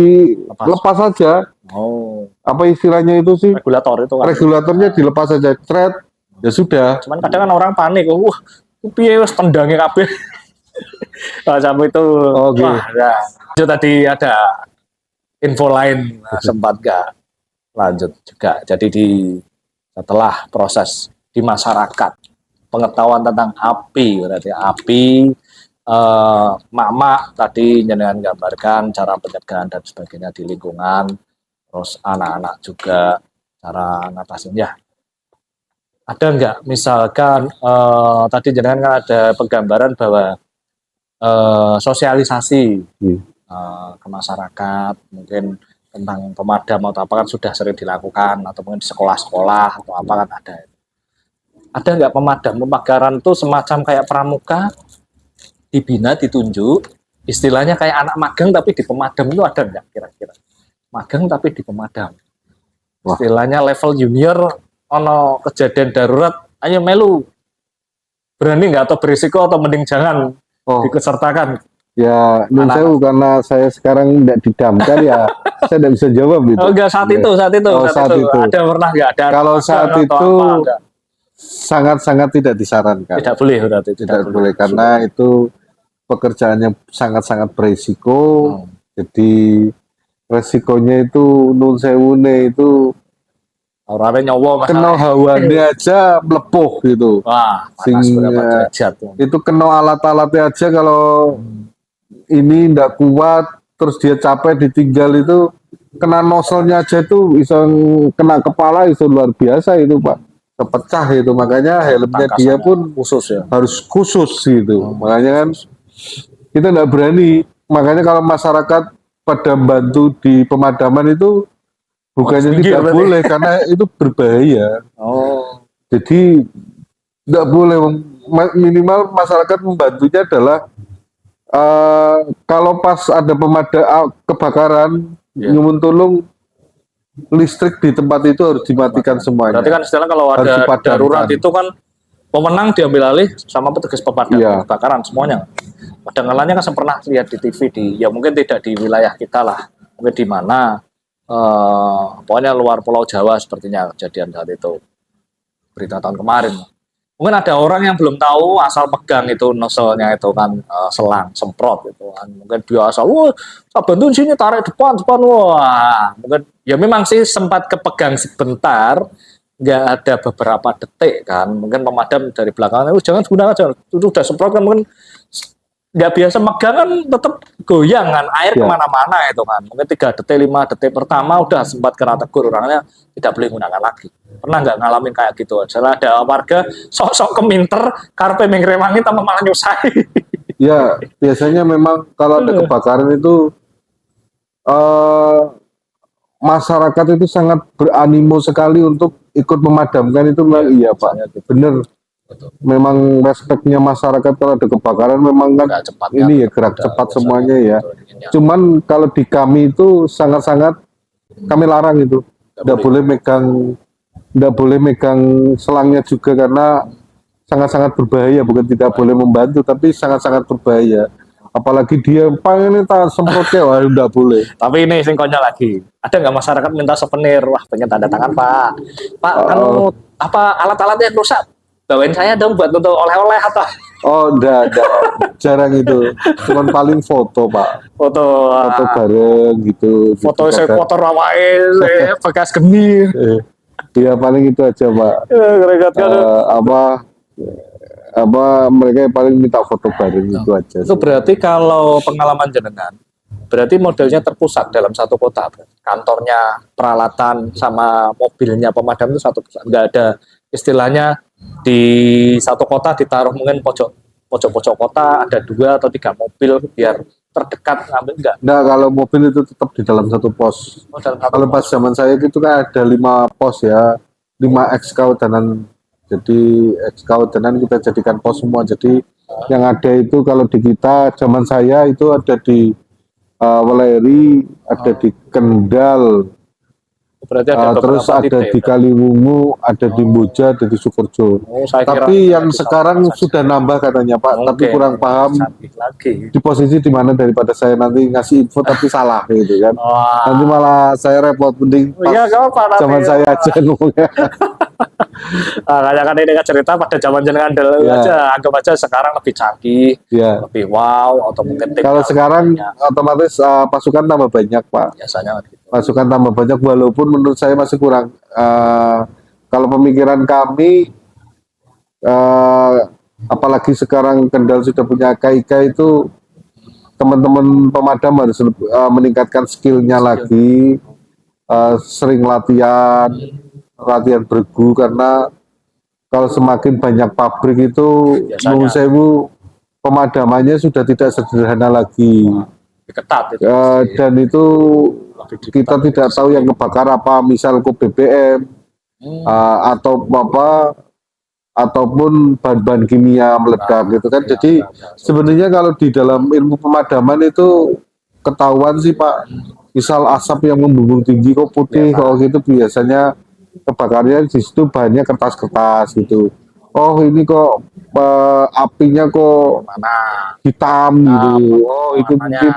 dilepas saja. Oh, Apa istilahnya itu sih? regulator itu kan. Regulatornya dilepas saja, thread. Ya sudah. Cuman kadang kan orang panik, wah, piye wis tendangnya kabeh. Nah, sampai itu, Oke. wah, ya. Itu tadi ada info lain, nah, sempat gak lanjut juga. Jadi setelah proses di masyarakat, pengetahuan tentang api, berarti api, mak-mak tadi jenengan gambarkan cara pencegahan dan sebagainya di lingkungan, terus anak-anak juga cara ngatasin ya. Ada nggak misalkan tadi jenengan kan ada penggambaran bahwa sosialisasi ke masyarakat mungkin tentang pemadam atau apa kan sudah sering dilakukan atau mungkin di sekolah-sekolah atau apa kan ada nggak pemadam pemagaran itu semacam kayak pramuka dibina ditunjuk istilahnya kayak anak magang tapi di pemadam itu ada nggak kira-kira magang tapi di pemadam istilahnya level junior ono kejadian darurat ayo melu berani nggak atau berisiko atau mending jangan dikesertakan. Ya, saya karena saya sekarang tidak didamkar ya, saya tidak bisa jawab gitu. Oh enggak saat itu. Ada pernah nggak ada? Kalau saat itu sangat-sangat tidak disarankan. Tidak boleh berarti. Tidak boleh karena itu pekerjaannya sangat-sangat berisiko. Jadi resikonya itu nun sewune itu orangnya nyowo kena hawanya aja melepuh gitu. Wah, itu kena alat-alatnya aja kalau ini ndak kuat terus dia capek ditinggal itu kena noselnya aja itu bisa kena kepala itu luar biasa itu Pak, kepecah itu makanya helmnya dia pun khusus ya harus khusus gitu. Makanya kan kita nggak berani, makanya kalau masyarakat pada bantu di pemadaman itu bukannya tidak boleh karena itu berbahaya. Jadi nggak boleh, minimal masyarakat membantunya adalah kalau pas ada kebakaran, nyumun tulung listrik di tempat itu harus dimatikan semuanya. Berarti kan istilahnya kalau ada darurat itu kan pemenang diambil alih sama petugas pemadam kebakaran semuanya. Kadang-kadang kan saya pernah lihat di TV ya mungkin tidak di wilayah kita lah, mungkin di mana pokoknya luar Pulau Jawa sepertinya kejadian saat itu berita tahun kemarin. Mungkin ada orang yang belum tahu asal pegang itu noselnya itu kan selang semprot itu kan mungkin dia asal wah bantuin sini tarik depan wah mungkin ya memang sih sempat kepegang sebentar nggak ada beberapa detik kan mungkin pemadam dari belakangnya jangan gunakan jangan itu udah semprot kan mungkin nggak biasa megang kan tetap goyang kan air kemana-mana itu kan mungkin 3 detik 5 detik pertama udah sempat kena tegur orangnya tidak boleh gunakan lagi. Pernah nggak ngalamin kayak gitu? Misalnya ada warga sok-sok keminter karpe mengrewangi tambah malah nyusahi. Ya biasanya memang kalau ada kebakaran itu masyarakat itu sangat beranimo sekali untuk ikut memadamkan itu. Iya Pak, bener. Memang respeknya masyarakat kalau ada kebakaran memang kan ini ya gerak cepat semuanya ya. Cuman kalau di kami itu sangat-sangat kami larang itu, tidak boleh megang selangnya juga karena sangat-sangat berbahaya. Bukan tidak boleh membantu, tapi sangat-sangat berbahaya. Apalagi dia pengen tak semprotnya, wah tidak boleh. Tapi ini singkongnya lagi, ada nggak masyarakat minta souvenir? Wah pengen tanda tangan Pak. Pak, kalau apa alat-alatnya rusak? Bawain saya dong buat untuk oleh-oleh atau? Oh, enggak, jarang itu. Cuman paling foto, Pak. Foto bareng gitu. Foto saya kotor awake, bekas geni. Iya, paling itu aja, Pak. Mereka paling minta foto bareng itu aja. Itu berarti kalau pengalaman jenengan, berarti modelnya terpusat dalam satu kota. Kantornya, peralatan, sama mobilnya pemadam itu satu pusat. Nggak ada istilahnya di satu kota ditaruh mungkin pojok kota ada 2 atau 3 mobil biar terdekat ngambil enggak? Enggak, kalau mobil itu tetap di dalam satu pos. Oh, dalam satu Kalau pas pos. zaman saya gitu kan ada 5 pos ya, 5 excavatenan. Jadi excavatenan kita jadikan pos semua. Jadi yang ada itu kalau di kita zaman saya itu ada di Weleri, ada di Kendal, Berarti ada terus beberapa ada titik. di Kaliwungu, ada di Boja, ada di Sukoharjo. Oh, saya kira Tapi yang di satu sekarang pos saja. sudah nambah katanya Pak, tapi Mungkin kurang paham cantik lagi. di posisi di mana daripada saya nanti ngasih info tapi salah gitu kan. Wah. Nanti malah saya repot, mending Oh, iya, pas kau apa zaman saya aja ngomongnya. Kayak kan ini kan cerita pada zaman jenengan dulu Ya. aja, anggap aja sekarang lebih canggih, Ya. lebih wow, atau mungkin timnya Kalau sekarang banyak. otomatis pasukan tambah banyak Pak. Biasanya kan gitu. Pasukan tambah banyak walaupun menurut saya masih kurang. Kalau pemikiran kami, apalagi sekarang Kendal sudah punya KIK itu, teman-teman pemadam harus meningkatkan skillnya lagi, sering latihan bergu, karena kalau semakin banyak pabrik itu Biasanya. menurut saya pemadamannya sudah tidak sederhana lagi. Lebih ketat itu. Dan itu kita tidak tahu yang kebakar apa, misal kok BBM atau apa, ataupun bahan-bahan kimia meledak gitu kan. Jadi sebenarnya kalau di dalam ilmu pemadaman itu ketahuan sih Pak, misal asap yang membumbung tinggi kok putih kok gitu, biasanya kebakarnya di situ bahannya kertas-kertas gitu. Oh ini kok apinya kok hitam gitu. Oh itu mungkin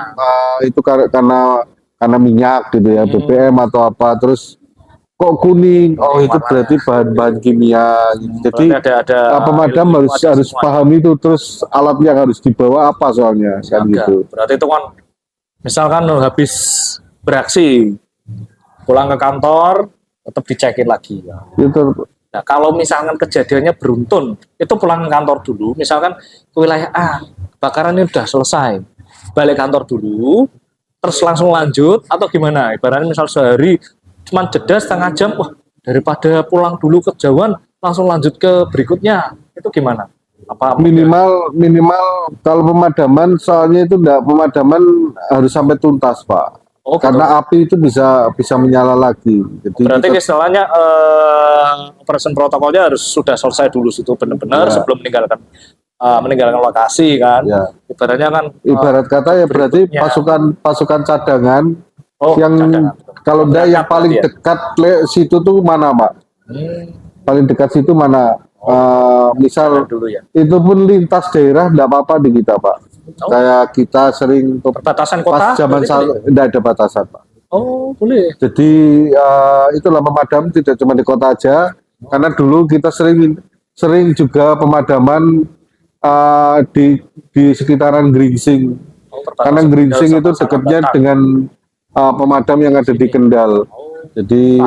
itu karena minyak gitu ya, BBM atau apa. Terus kok kuning? Oh itu berarti bahan-bahan kimia. Gitu. Jadi ada pemadam harus paham itu. Terus alat yang harus dibawa apa soalnya kan gitu. Berarti itu kan misalkan habis beraksi pulang ke kantor tetap dicekin lagi. Itu. Nah, kalau misalkan kejadiannya beruntun, itu pulang ke kantor dulu, misalkan ke wilayah A, kebakaran ini udah selesai, balik kantor dulu, terus langsung lanjut, atau gimana? Ibaratnya misal sehari, cuman jeda setengah jam, wah daripada pulang dulu kejauhan, langsung lanjut ke berikutnya, itu gimana? Apa minimal kalau pemadaman, soalnya itu pemadaman harus sampai tuntas Pak. Oh, karena api itu bisa menyala lagi. Jadi berarti istilahnya operation protokolnya harus sudah selesai dulu situ benar-benar sebelum meninggalkan lokasi kan. Ya. Ibaratnya kan ibarat kata ya berarti pasukan cadangan yang cadangan. Kalau enggak yang paling dekat situ tuh mana Pak? Paling dekat situ mana? Misal dulu ya. Itu pun lintas daerah enggak apa-apa di kita Pak. Kayak kita sering perbatasan kota. Pas zaman enggak ada batasan Pak. Oh boleh. Jadi itulah pemadam tidak cuma di kota aja. Karena dulu kita sering juga pemadaman di sekitaran Gringsing. Karena Gringsing itu dekatnya dengan pemadam yang ada di Kendal. Jadi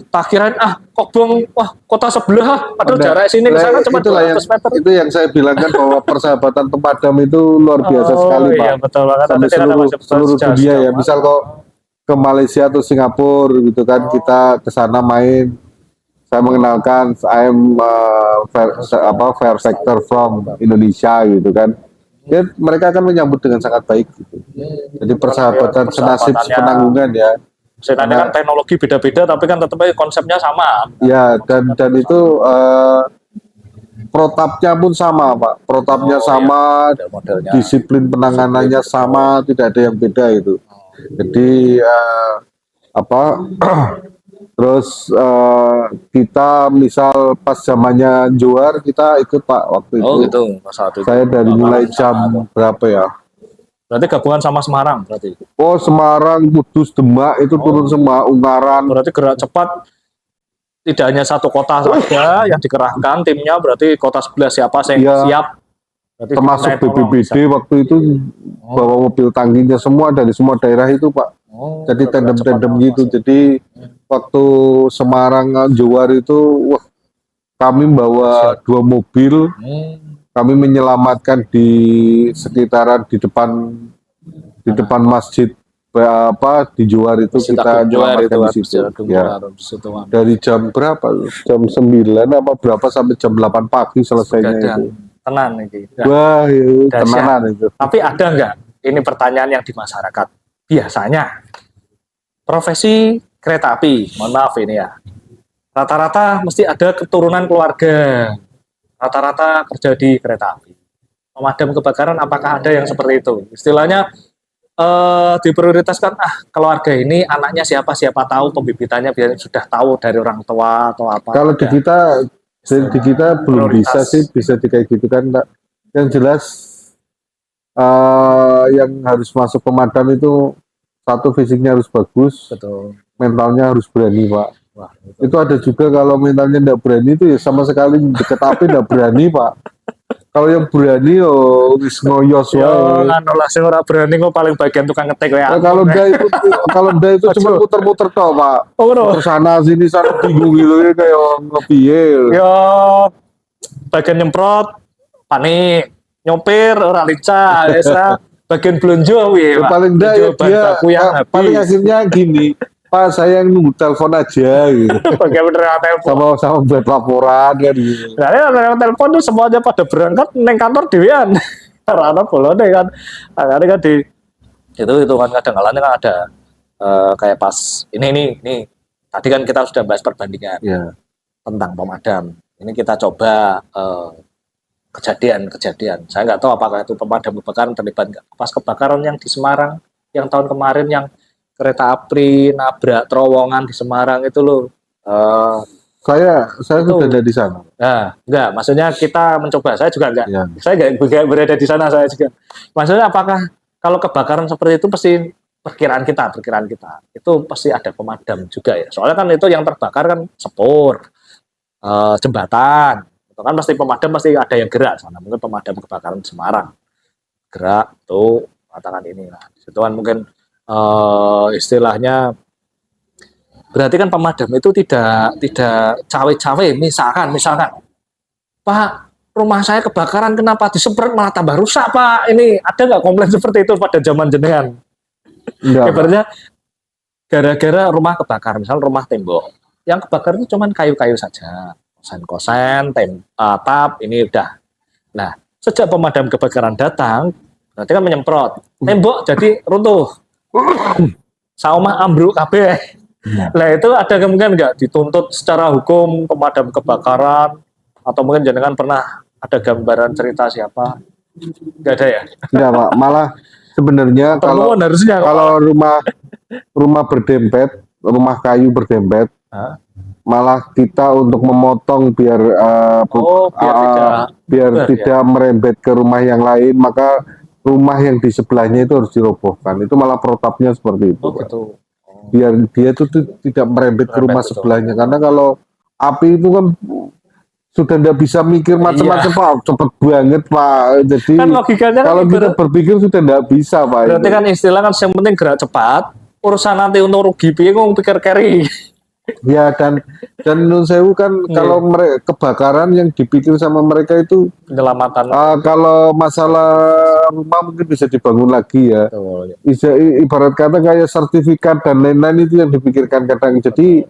tak kirain kok bong, wah kota sebelah, padahal jarak sini ke sana cuma 200 meter. Itu yang saya bilang kan bahwa persahabatan pemadam itu luar biasa sekali Pak. Iya, betul banget. Sampai seluruh dunia ya. Misal kok ke Malaysia atau Singapura gitu kan, kita ke sana main. Saya mengenalkan I'm fair factor from Indonesia gitu kan. Ya, mereka akan menyambut dengan sangat baik gitu. Jadi persahabatan senasib penanggungan ya. Karena kan teknologi beda-beda tapi kan tetap konsepnya sama. Ya, dan itu protapnya pun sama Pak. Protapnya sama, disiplin penanganannya sama, tidak ada yang beda itu. Jadi terus kita misal pas zamannya Johar kita ikut Pak waktu itu. Oh gitu, saya dari mulai jam berapa ya? Berarti gabungan sama Semarang berarti? Oh Semarang, Kudus, Demak itu turun semua, Ungaran. Berarti gerak cepat tidak hanya satu kota saja yang dikerahkan timnya, berarti kota sebelah siapa yang siap. Berarti termasuk BPBD waktu itu bawa mobil tangkinya semua dari semua daerah itu Pak. Jadi tandem-tandem gitu. Jadi waktu Semarang Johar itu kami bawa 2 mobil. Kami menyelamatkan di sekitaran di depan masjid di Johar itu kita menyelamatkan di situ. Ya. Dari jam berapa? Jam 9 apa berapa sampai jam 8 pagi selesainya itu. Tenan ini. Wah, tenanan itu. Tapi ada enggak ini pertanyaan yang di masyarakat. Biasanya profesi kereta api, mohon maaf ini ya, rata-rata mesti ada keturunan keluarga, rata-rata kerja di kereta api. Pemadam kebakaran apakah ada yang seperti itu? Istilahnya diprioritaskan, keluarga ini anaknya siapa tahu pembibitannya biar sudah tahu dari orang tua atau apa. Kalau di kita belum bisa sih, bisa kayak gitu kan, Pak. Yang jelas yang harus masuk pemadam itu satu, fisiknya harus bagus, Betul. mentalnya harus berani, Pak. Wah, itu ada juga kalau mentalnya tidak berani itu ya sama sekali deket api tidak berani, Pak. Kalau yang berani wis ngoyos wae. Anu lah sing ora berani kok paling bagian tukang ngetik ya. Kalau ndak itu cuma muter-muter tok, Pak. Muter sana sini sana bingung gitu ya kayak ngepiye. Yo bagian nyemprot panik, nyopir ora lincah, ya bagian blonjo piye, Pak. Paling ndak dia paling akhirnya gini. Pak, saya nunggu telepon aja gitu. Bagaimana telepon? Sama buat laporan kan gitu. Nah, telepon tuh semuanya pada berangkat neng kantor dewean. Karena bolone kan. Karena kan di itu kan kadang-kadang kan ada kayak pas ini tadi kan kita sudah bahas perbandingan tentang pemadam. Ini kita coba kejadian. Saya nggak tahu apakah itu pemadam kebakaran terlibat nggak. Pas kebakaran yang di Semarang yang tahun kemarin yang kereta api nabrak terowongan di Semarang itu loh. Saya sudah ada di sana. Nah, enggak, maksudnya kita mencoba. Saya juga enggak. Ya. Saya enggak berada di sana, saya juga. Maksudnya apakah kalau kebakaran seperti itu pasti perkiraan kita itu pasti ada pemadam juga ya. Soalnya kan itu yang terbakar kan sepur, jembatan. Itu kan pasti pemadam pasti ada yang gerak sana. Mungkin pemadam kebakaran Semarang gerak tuh katakan ini. Nah, itu kan mungkin istilahnya berarti kan pemadam itu tidak cawe-cawe. Misalkan Pak, rumah saya kebakaran, kenapa disemprot malah tambah rusak, Pak? Ini ada nggak komplain seperti itu pada zaman jenengan? Ibaratnya gara-gara rumah kebakar, misal rumah tembok yang kebakar itu cuman kayu-kayu saja, kosen atap, ini udah. Nah, sejak pemadam kebakaran datang berarti kan menyemprot tembok jadi runtuh. Saumah ambruk kabeh. Nah itu ada kemungkinan nggak dituntut secara hukum pemadam kebakaran atau mungkin jenengan pernah ada gambaran cerita siapa? Nggak ada ya? Nggak, Pak. Malah sebenarnya kalau rumah berdempet, rumah kayu berdempet, malah kita untuk memotong biar tidak merembet ke rumah yang lain, maka rumah yang di sebelahnya itu harus dirobohkan. Itu malah protapnya seperti itu. Gitu. Biar dia itu tidak merembet ke rumah sebelahnya. Karena kalau api itu kan sudah tidak bisa mikir macam-macam, Pak. Cepet banget, Pak. Jadi kan logikanya kalau kita berpikir sudah tidak bisa, Pak. Berarti kan istilah kan yang penting gerak cepat. Urusan nanti untuk rugi piye kok pikir carry. Ya dan Nun Sewu kan kalau kebakaran yang dipikir sama mereka itu penyelamatan. Kalau masalah rumah mungkin bisa dibangun lagi ya. Ibarat kata kayak sertifikat dan lain-lain itu yang dipikirkan kadang. Jadi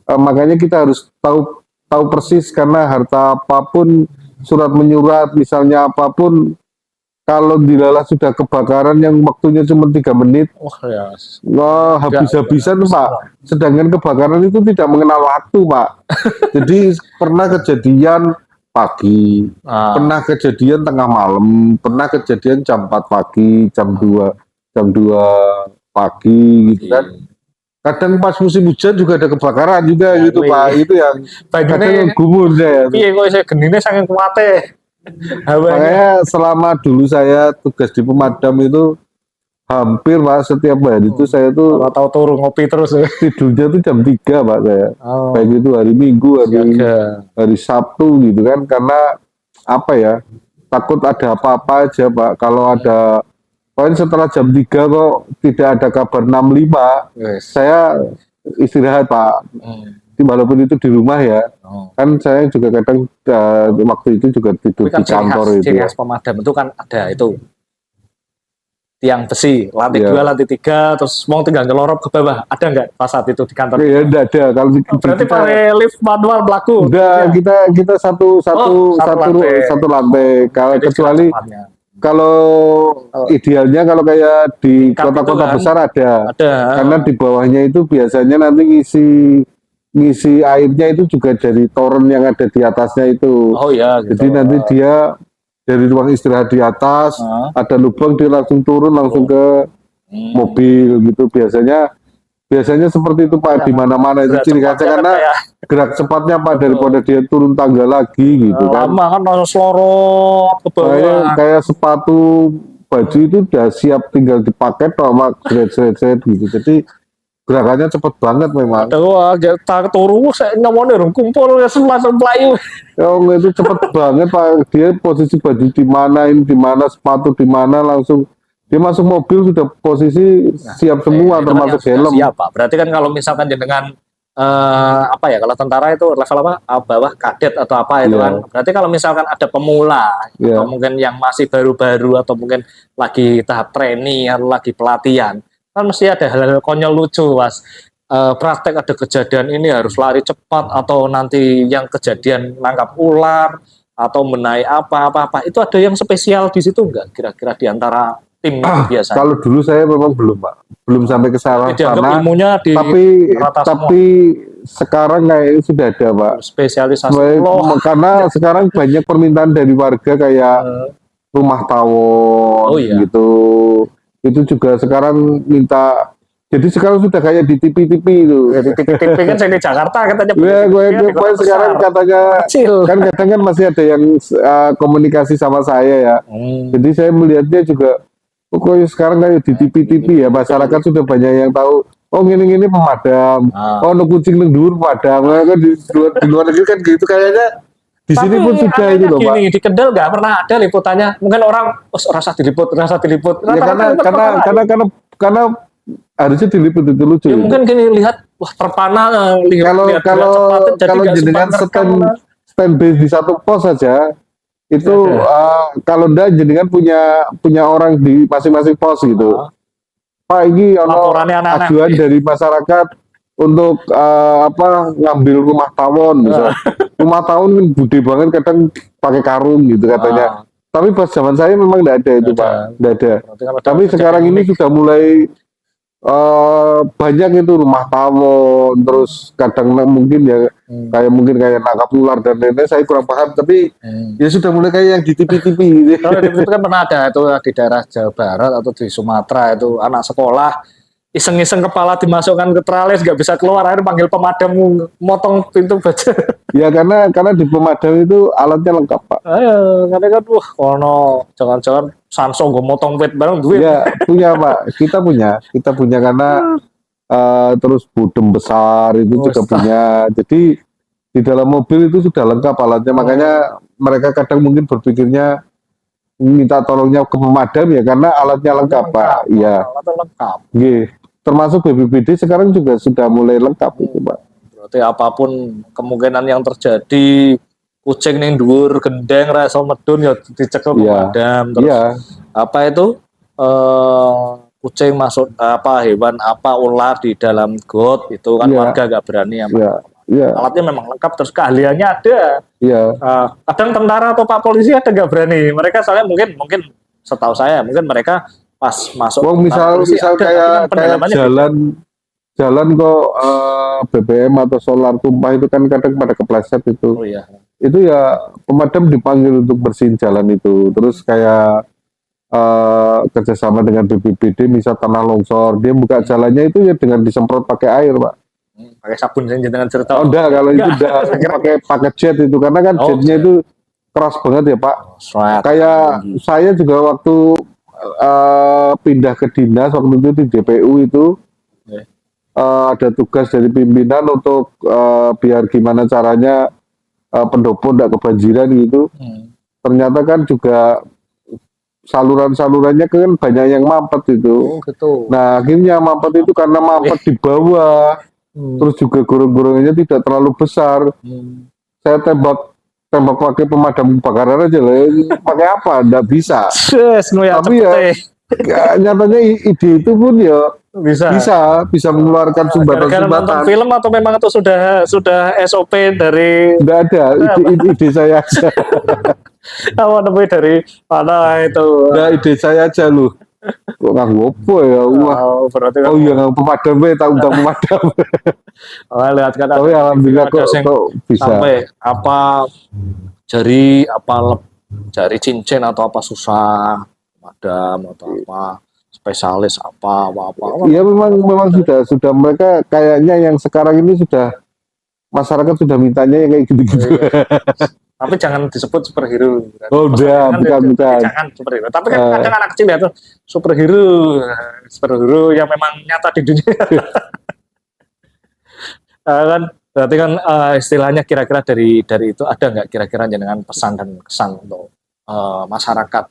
makanya kita harus tahu persis karena harta apapun, surat menyurat misalnya apapun, kalau dilalah sudah kebakaran yang waktunya cuma 3 menit, habis-habisan, Pak. Sedangkan kebakaran itu tidak mengenal waktu, Pak. Jadi pernah kejadian pagi, pernah kejadian tengah malam, pernah kejadian jam 4 pagi, jam 2 pagi gitu kan. Kadang pas musim hujan juga ada kebakaran juga gitu, Pak. Itu yang kadang gumun saya. Iya, kok saya genine saking kuate. Makanya selama dulu saya tugas di pemadam itu hampir, Pak, setiap hari itu saya tuh tahu turun ngopi terus ya. Tidurnya tuh jam 3, Pak, saya. Kayak gitu hari Minggu, hari Sabtu gitu kan, karena apa ya, takut ada apa-apa aja, Pak. Kalau ada setelah jam 3 kok tidak ada kabar 65, saya istirahat, Pak. Walaupun itu di rumah ya, kan saya juga kadang waktu itu juga tidur di kantor itu. Ciri khas pemadam itu kan ada itu tiang besi, lantai 2, lantai 3, terus mau tinggal nyelorop ke bawah. Ada nggak pas saat itu di kantor? Iya, enggak ada. Kalau berarti pakai lift manual berlaku. Udah, kita satu lantai. Kalau kalau idealnya kalau kayak di Tingkat itu kota-kota kan besar ada. ada. Karena di bawahnya itu biasanya nanti ngisi airnya itu juga dari toren yang ada di atasnya itu. Oh ya gitu. Jadi nanti dia dari ruang istirahat di atas ada lubang, dia langsung turun langsung ke mobil gitu. Biasanya seperti itu Pak, di mana-mana itu ciri khasnya karena gerak cepatnya Pak daripada dia turun tangga lagi gitu kan. Lama kan langsung selorot ke bawah. Kayak sepatu baju itu udah siap tinggal dipakai sama jret gitu. Jadi gerakannya cepet banget memang. Wah, tak turu saya nyamone rung kumpul ya langsung pelayu. Oh, itu cepet banget Pak. Dia posisi baju di mana, ini di mana, sepatu di mana, langsung dia masuk mobil sudah posisi siap semua termasuk helm. Siap Pak. Berarti kan kalau misalkan dengan apa ya, kalau tentara itu level apa, bawah kadet atau apa itu kan. Berarti kalau misalkan ada pemula atau mungkin yang masih baru-baru atau mungkin lagi tahap training atau lagi pelatihan, kan mesti ada hal-hal konyol lucu Mas. Praktek ada kejadian ini harus lari cepat atau nanti yang kejadian nangkap ular atau menaik apa itu ada yang spesial di situ enggak kira-kira di antara tim biasa? Kalau dulu saya memang belum Pak, belum sampai ke sana. Ilmunya tapi sekarang kayak sudah ada Pak. Spesialisasi. Karena sekarang banyak permintaan dari warga kayak rumah tawon gitu. Itu juga sekarang minta. Jadi sekarang sudah kayak di TV-TV itu. Di TV kan saya di Jakarta katanya. Gue sekarang katanya kecil. Kan kadang kan masih ada yang komunikasi sama saya ya. Jadi saya melihatnya juga pokoknya sekarang kayak di TV-TV ya, masyarakat sudah banyak yang tahu. Oh gini pemadam. Oh no kucing nendur pemadam. Kan di luar negeri kan gitu kayaknya. Di sini pun sudah itu loh Pak. Di Kendal nggak pernah ada liputannya. Mungkin orang rasa diliput. Ya karena harusnya diliput itu lucu. Ya, mungkin gini lihat wah terpana kalau jenengan stand-by di satu pos saja. Itu kalau enggak jenengan punya orang di masing-masing pos gitu. Pak ini ajuan dari masyarakat untuk ngambil rumah tawon misal. Rumah tawon kan gede banget kadang pakai karung gitu katanya. Tapi pas zaman saya memang enggak ada itu Pak, enggak ada. Tapi sekarang ini sudah mulai banyak itu rumah tawon, terus kadang mungkin kayak nangkap ular dan lain-lain, saya kurang paham, tapi ya sudah mulai kayak yang di TV-TV gitu. Kalau di TV kan pernah ada itu di daerah Jawa Barat atau di Sumatera itu anak sekolah iseng-iseng kepala dimasukkan ke tralis nggak bisa keluar, akhirnya panggil pemadam motong pintu baja. Ya karena di pemadam itu alatnya lengkap Pak. Karena kan jangan-jangan Samsung gue motong pet bareng duit. Ya punya Pak, kita punya karena terus budem besar itu juga punya. Jadi di dalam mobil itu sudah lengkap alatnya, makanya mereka kadang mungkin berpikirnya minta tolongnya ke pemadam ya karena alatnya lengkap Pak. Iya. Alatnya lengkap. Termasuk BPBD sekarang juga sudah mulai lengkap itu Pak. Berarti apapun kemungkinan yang terjadi, kucing ning dhuwur gendeng ra iso medun ya dicekel pemadam. Terus apa itu kucing masuk hewan ular di dalam got itu kan warga gak berani ya. Alatnya memang lengkap, terus keahliannya ada. Kadang tentara atau Pak polisi ada gak berani. Mereka soalnya mungkin setahu saya mungkin mereka pas masuk misal kayak jalan kok BBM atau solar tumpah itu kan kadang pada kepleset itu. Itu ya pemadam dipanggil untuk bersihin jalan itu. Terus kayak kerjasama dengan BPBD misal tanah longsor, dia buka jalannya itu ya dengan disemprot pakai air Pak. Pakai sabun saja dengan cerita. Oh enggak, kalau itu udah pakai jet itu karena kan jetnya itu keras banget ya Pak. Kayak saya juga waktu pindah ke dinas waktu itu di DPU itu ada tugas dari pimpinan untuk biar gimana caranya pendopo tidak kebanjiran gitu. Ternyata kan juga saluran-salurannya kan banyak yang mampet itu. Nah akhirnya mampet itu karena mampet di bawah, terus juga gorong-gorongannya tidak terlalu besar. Saya tembak pakai pemadam kebakaran aja lah, pakai apa? Nggak bisa. Tapi ya nyatanya ide itu pun ya bisa mengeluarkan sumbatan-sumbatan. Film atau memang itu sudah SOP dari? Nggak ada, ide saya aja. Kamu nemuin dari mana itu? Nah, ide saya aja loh. Kok nganggo apa ya? Wah, Oh, berarti kan oh iya nganggo pemadam ya, tak undang pemadam. lihat kan Tapi ada alhamdulillah ada yang kok bisa. sampai apa jari apa jari cincin atau apa susah madam atau apa spesialis apa. Iya memang sudah mereka kayaknya yang sekarang ini sudah masyarakat sudah mintanya yang kayak gitu-gitu. Tapi jangan disebut superhero. Oh udah, bukan. Jangan superhero. Tapi kan kadang anak kecil ya tuh superhero yang memang nyata di dunia. Kan berarti kan istilahnya kira-kira dari itu ada nggak kira-kira dengan pesan dan kesan untuk masyarakat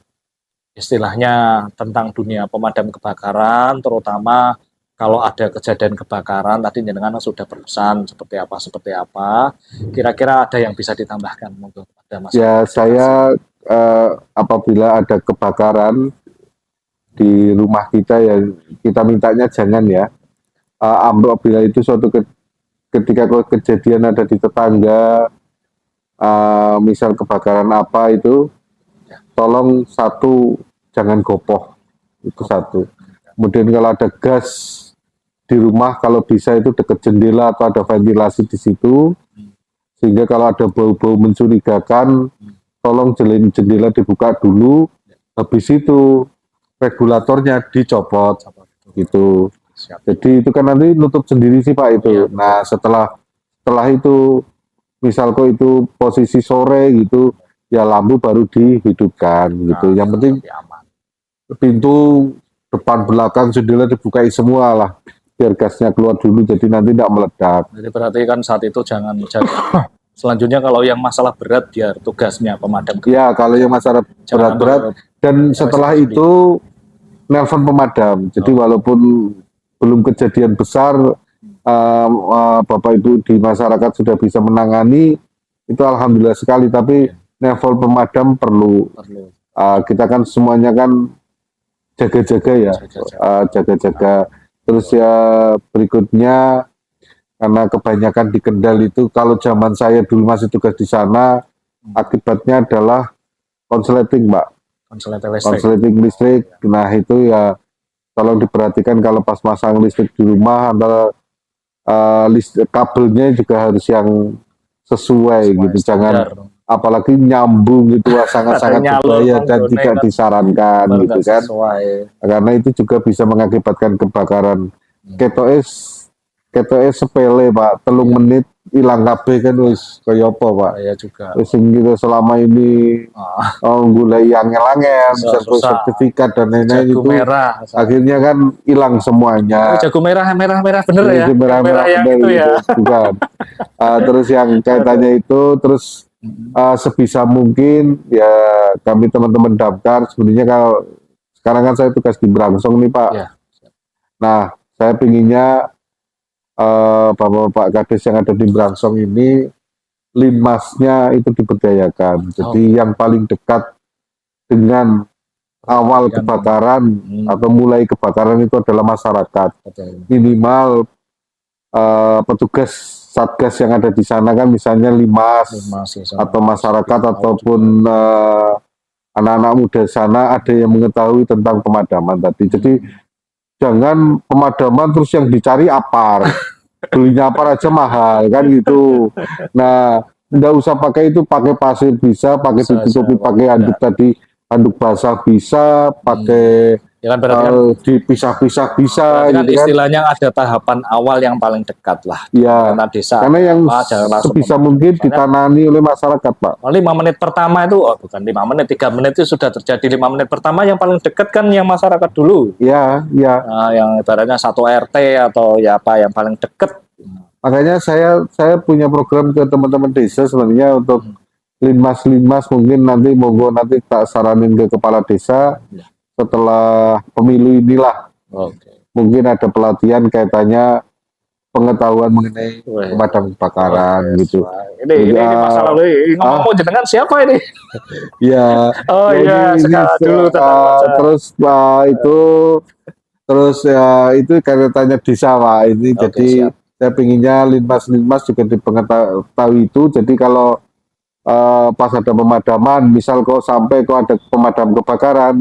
istilahnya tentang dunia pemadam kebakaran, terutama kalau ada kejadian kebakaran tadi jenengan sudah berpesan seperti apa, kira-kira ada yang bisa ditambahkan untuk pada masyarakat? Ya saya apabila ada kebakaran di rumah kita ya kita mintanya jangan ya. Apabila itu suatu ketika kejadian ada di tetangga, misal kebakaran apa itu, tolong satu jangan gopoh, itu satu. Kemudian kalau ada gas di rumah, kalau bisa itu dekat jendela atau ada ventilasi di situ, sehingga kalau ada bau-bau mencurigakan, tolong jendela dibuka dulu, habis itu regulatornya dicopot, gitu. Jadi itu kan nanti nutup sendiri sih Pak itu. Nah setelah itu misal kok itu posisi sore gitu, ya lampu baru dihidupkan gitu. Yang penting pintu depan belakang jendela dibukai semua lah, biar gasnya keluar dulu jadi nanti tidak meledak. Jadi berarti kan saat itu jangan selanjutnya kalau yang masalah berat biar tugasnya pemadam. Ya kalau yang masalah berat-berat dan setelah itu nelpon pemadam. Jadi walaupun belum kejadian besar, Bapak Ibu di masyarakat sudah bisa menangani, itu alhamdulillah sekali. Tapi nelpon pemadam perlu. Kita kan semuanya kan jaga-jaga ya, jaga-jaga. Terus ya berikutnya, karena kebanyakan di Kendal itu, kalau zaman saya dulu masih tugas di sana, akibatnya adalah konsleting, Mbak. Konsleting listrik. Nah itu ya, tolong diperhatikan kalau pas masang listrik di rumah, antara kabelnya juga harus yang sesuai gitu, jangan apalagi nyambung gitu, sangat-sangat berbahaya dan tidak disarankan gitu kan, karena itu juga bisa mengakibatkan kebakaran. Ketoke sepele Pak, 3 menit hilang kabeh kan wis kaya apa Pak. Ya juga. Sing kita selama ini golek angel-angel, sertifikat dan lain-lain itu merah, akhirnya kan hilang semuanya. Jago merah bener ya. Merah yang itu ya. Bukan. Terus yang kaitannya itu terus sebisa mungkin ya kami teman-teman damkar sebenarnya kalau sekarang kan saya tugas di Brangsong nih Pak. Ya. Nah, saya pinginnya Bapak-bapak Kades yang ada di Brangsong ini linmasnya itu diberdayakan. Jadi yang paling dekat dengan awal kebakaran atau mulai kebakaran itu adalah masyarakat. Minimal petugas satgas yang ada di sana kan misalnya limas atau masyarakat ataupun anak-anak muda sana ada yang mengetahui tentang pemadaman tadi. Jadi jangan pemadaman terus yang dicari apar, belinya apar aja mahal kan gitu. Nah, nggak usah pakai itu, pakai pasir bisa, pakai ditutupi pakai handuk tadi, handuk basah bisa, pakai ya kan, dipisah-pisah bisa. Kan gitu istilahnya kan ada tahapan awal yang paling dekat lah. Ya, karena yang sebisa mungkin ditangani oleh masyarakat Pak. 5 menit pertama itu, bukan 5 menit, 3 menit itu sudah terjadi. 5 menit pertama yang paling dekat kan yang masyarakat dulu. Ya. Yang ibaratnya 1 RT atau ya apa yang paling dekat. Makanya saya punya program ke teman-teman desa sebenarnya untuk linmas mungkin nanti tak saranin ke kepala desa. Setelah pemilu inilah, mungkin ada pelatihan kaitannya pengetahuan mengenai pemadam kebakaran gitu. Ini masalah ngomong jenengan siapa ini? Ya. Terus itu kaitannya desa Pak. Ini jadi saya pinginnya linmas juga dipengetahui itu. Jadi kalau pas ada pemadaman, misal kok sampai kok ada pemadam kebakaran,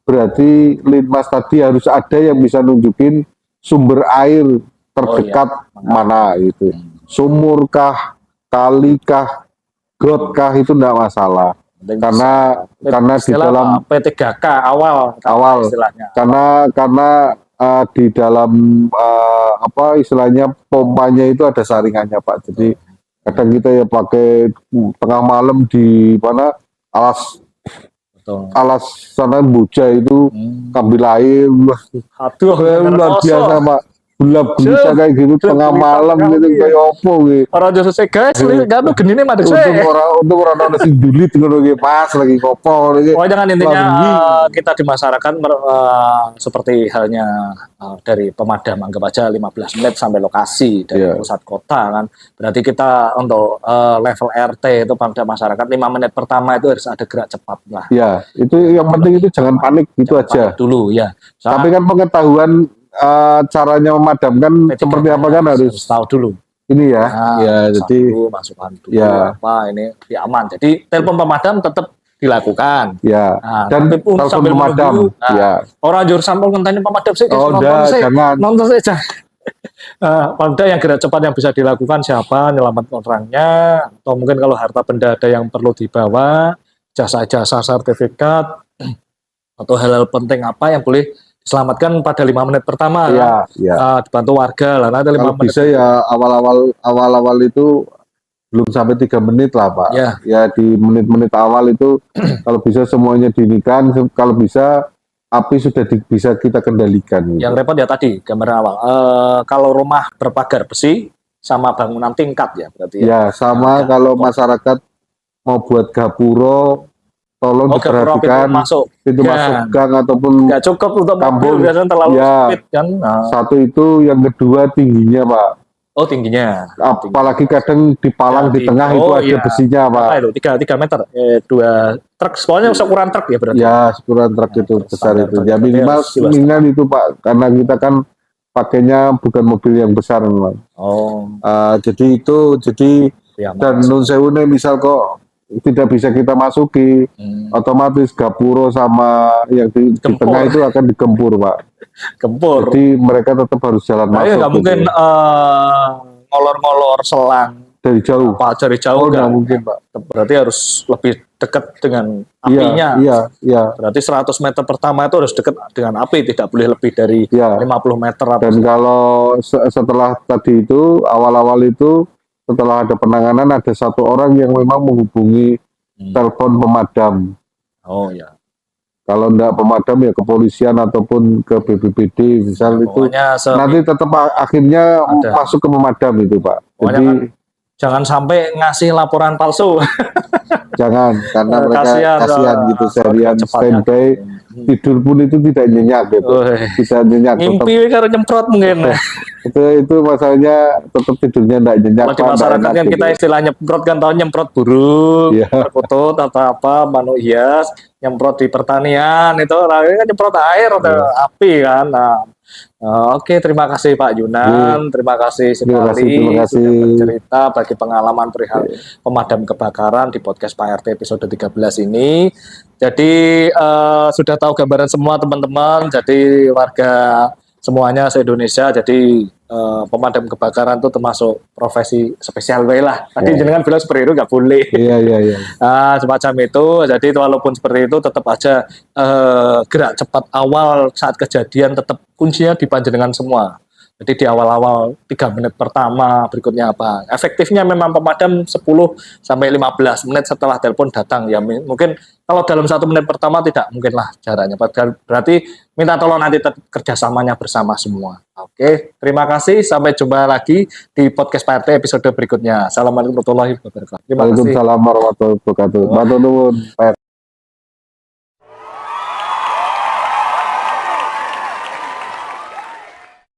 berarti Linmas tadi harus ada yang bisa nunjukin sumber air terdekat mana itu. Sumur kah, kali kah, got kah, itu enggak masalah. Karena di dalam P3K awal istilahnya. Karena di dalam istilahnya pompanya itu ada saringannya Pak. Jadi kadang kita ya pakai tengah malam di mana alas sana Buja itu ambil air, Aduh, luar biasa Pak. Gelap gulita kayak gitu tengah malam gitu kayak opo gitu. Orang jasa saya guys, gak tuh genine madek saya. Untuk orang sing dulit ngono iki pas lagi kopo iki. Oh, jangan intinya kita di masyarakat seperti halnya dari pemadam, anggap aja 15 menit sampai lokasi dari pusat kota kan. Berarti kita untuk level RT itu pada masyarakat 5 menit pertama itu harus ada gerak cepat lah. Ya, itu yang penting itu jangan panik gitu aja. Dulu ya. Tapi kan pengetahuan caranya memadamkan seperti apa kan harus tahu dulu. Ini ya, jadi masukkan dulu apa ini aman. Jadi telepon pemadam tetap dilakukan. Ya. Dan telepon pemadam. Orang jur sampel ngenteni pemadam sih. Jangan. Nonton saja. Pada yang gerak cepat yang bisa dilakukan siapa, nyelamatkan orangnya, atau mungkin kalau harta benda ada yang perlu dibawa, jasa-jasa sertifikat, atau hal-hal penting apa yang boleh selamatkan pada 5 menit pertama dibantu warga lah. Nanti 5 menit bisa ya awal itu belum sampai 3 menit lah Pak. Ya di menit-menit awal itu kalau bisa semuanya dinikan, kalau bisa api sudah bisa kita kendalikan. Yang repot ya tadi gambaran awal. Kalau rumah berpagar besi sama bangunan tingkat ya berarti ya. Ya sama kalau masyarakat mau buat gapuro, tolong diperhatikan pintu masuk gang ataupun nggak cukup untuk kampung biasanya terlalu sempit kan. Satu itu, yang kedua tingginya Pak. Oh tingginya. Apalagi kadang dipalang di tengah itu ada besinya Pak. Apa itu 3 meter, 2 truk, soalnya ukuran truk ya berarti. Ya ukuran truk itu besar itu. Ya minimal itu Pak, karena kita kan pakainya bukan mobil yang besar Pak. Jadi dan nun sewune misal kok tidak bisa kita masuki, otomatis gapuro sama yang di tengah itu akan digempur Pak. Gempur. Jadi mereka tetap harus jalan masuk. Nggak mungkin ngolor-ngolor selang dari jauh. Dari jauh nggak mungkin Pak. Berarti harus lebih dekat dengan apinya. Iya. Berarti 100 meter pertama itu harus dekat dengan api, tidak boleh lebih dari 50 meter. Dan kalau setelah tadi itu awal-awal itu, setelah ada penanganan ada satu orang yang memang menghubungi telepon pemadam. Oh ya. Kalau enggak pemadam ya kepolisian ataupun ke BPBD misal itu. Nanti tetap akhirnya masuk ke pemadam itu Pak. Jadi jangan sampai ngasih laporan palsu. Jangan, karena mereka kasihan gitu seharian standby. Tidur pun itu tidak nyenyak gitu. Bisa nyenyak. Mimpi karena nyemprot mungkin. Itu masalahnya tetap tidurnya tidak nyenyak. Kalau di masyarakat kan kita istilahnya nyemprot kan tahu nyemprot burung, perkutut atau apa, manu hias, nyemprot di pertanian itu kan nyemprot air atau api kan. Oke, terima kasih Pak Yunan, terima kasih sekali sudah bercerita bagi pengalaman perihal pemadam kebakaran di podcast Pak RT episode 13 ini. Jadi sudah tahu gambaran semua teman-teman, jadi warga semuanya se-Indonesia, jadi pemadam kebakaran itu termasuk profesi spesial lah. Tadi jenengan bilang seperti itu nggak boleh. Iya. Semacam itu. Jadi walaupun seperti itu tetap aja gerak cepat awal saat kejadian tetap kuncinya di panjenengan semua. Jadi di awal-awal 3 menit pertama berikutnya apa? Efektifnya memang pemadam 10 sampai 15 menit setelah telepon datang ya. Mungkin kalau dalam 1 menit pertama tidak mungkinlah jaraknya. Berarti minta tolong nanti kerjasamanya bersama semua. Oke, terima kasih. Sampai jumpa lagi di podcast Pak RT episode berikutnya. Assalamualaikum warahmatullahi wabarakatuh. Waalaikumsalam warahmatullahi wabarakatuh. Matur nuwun.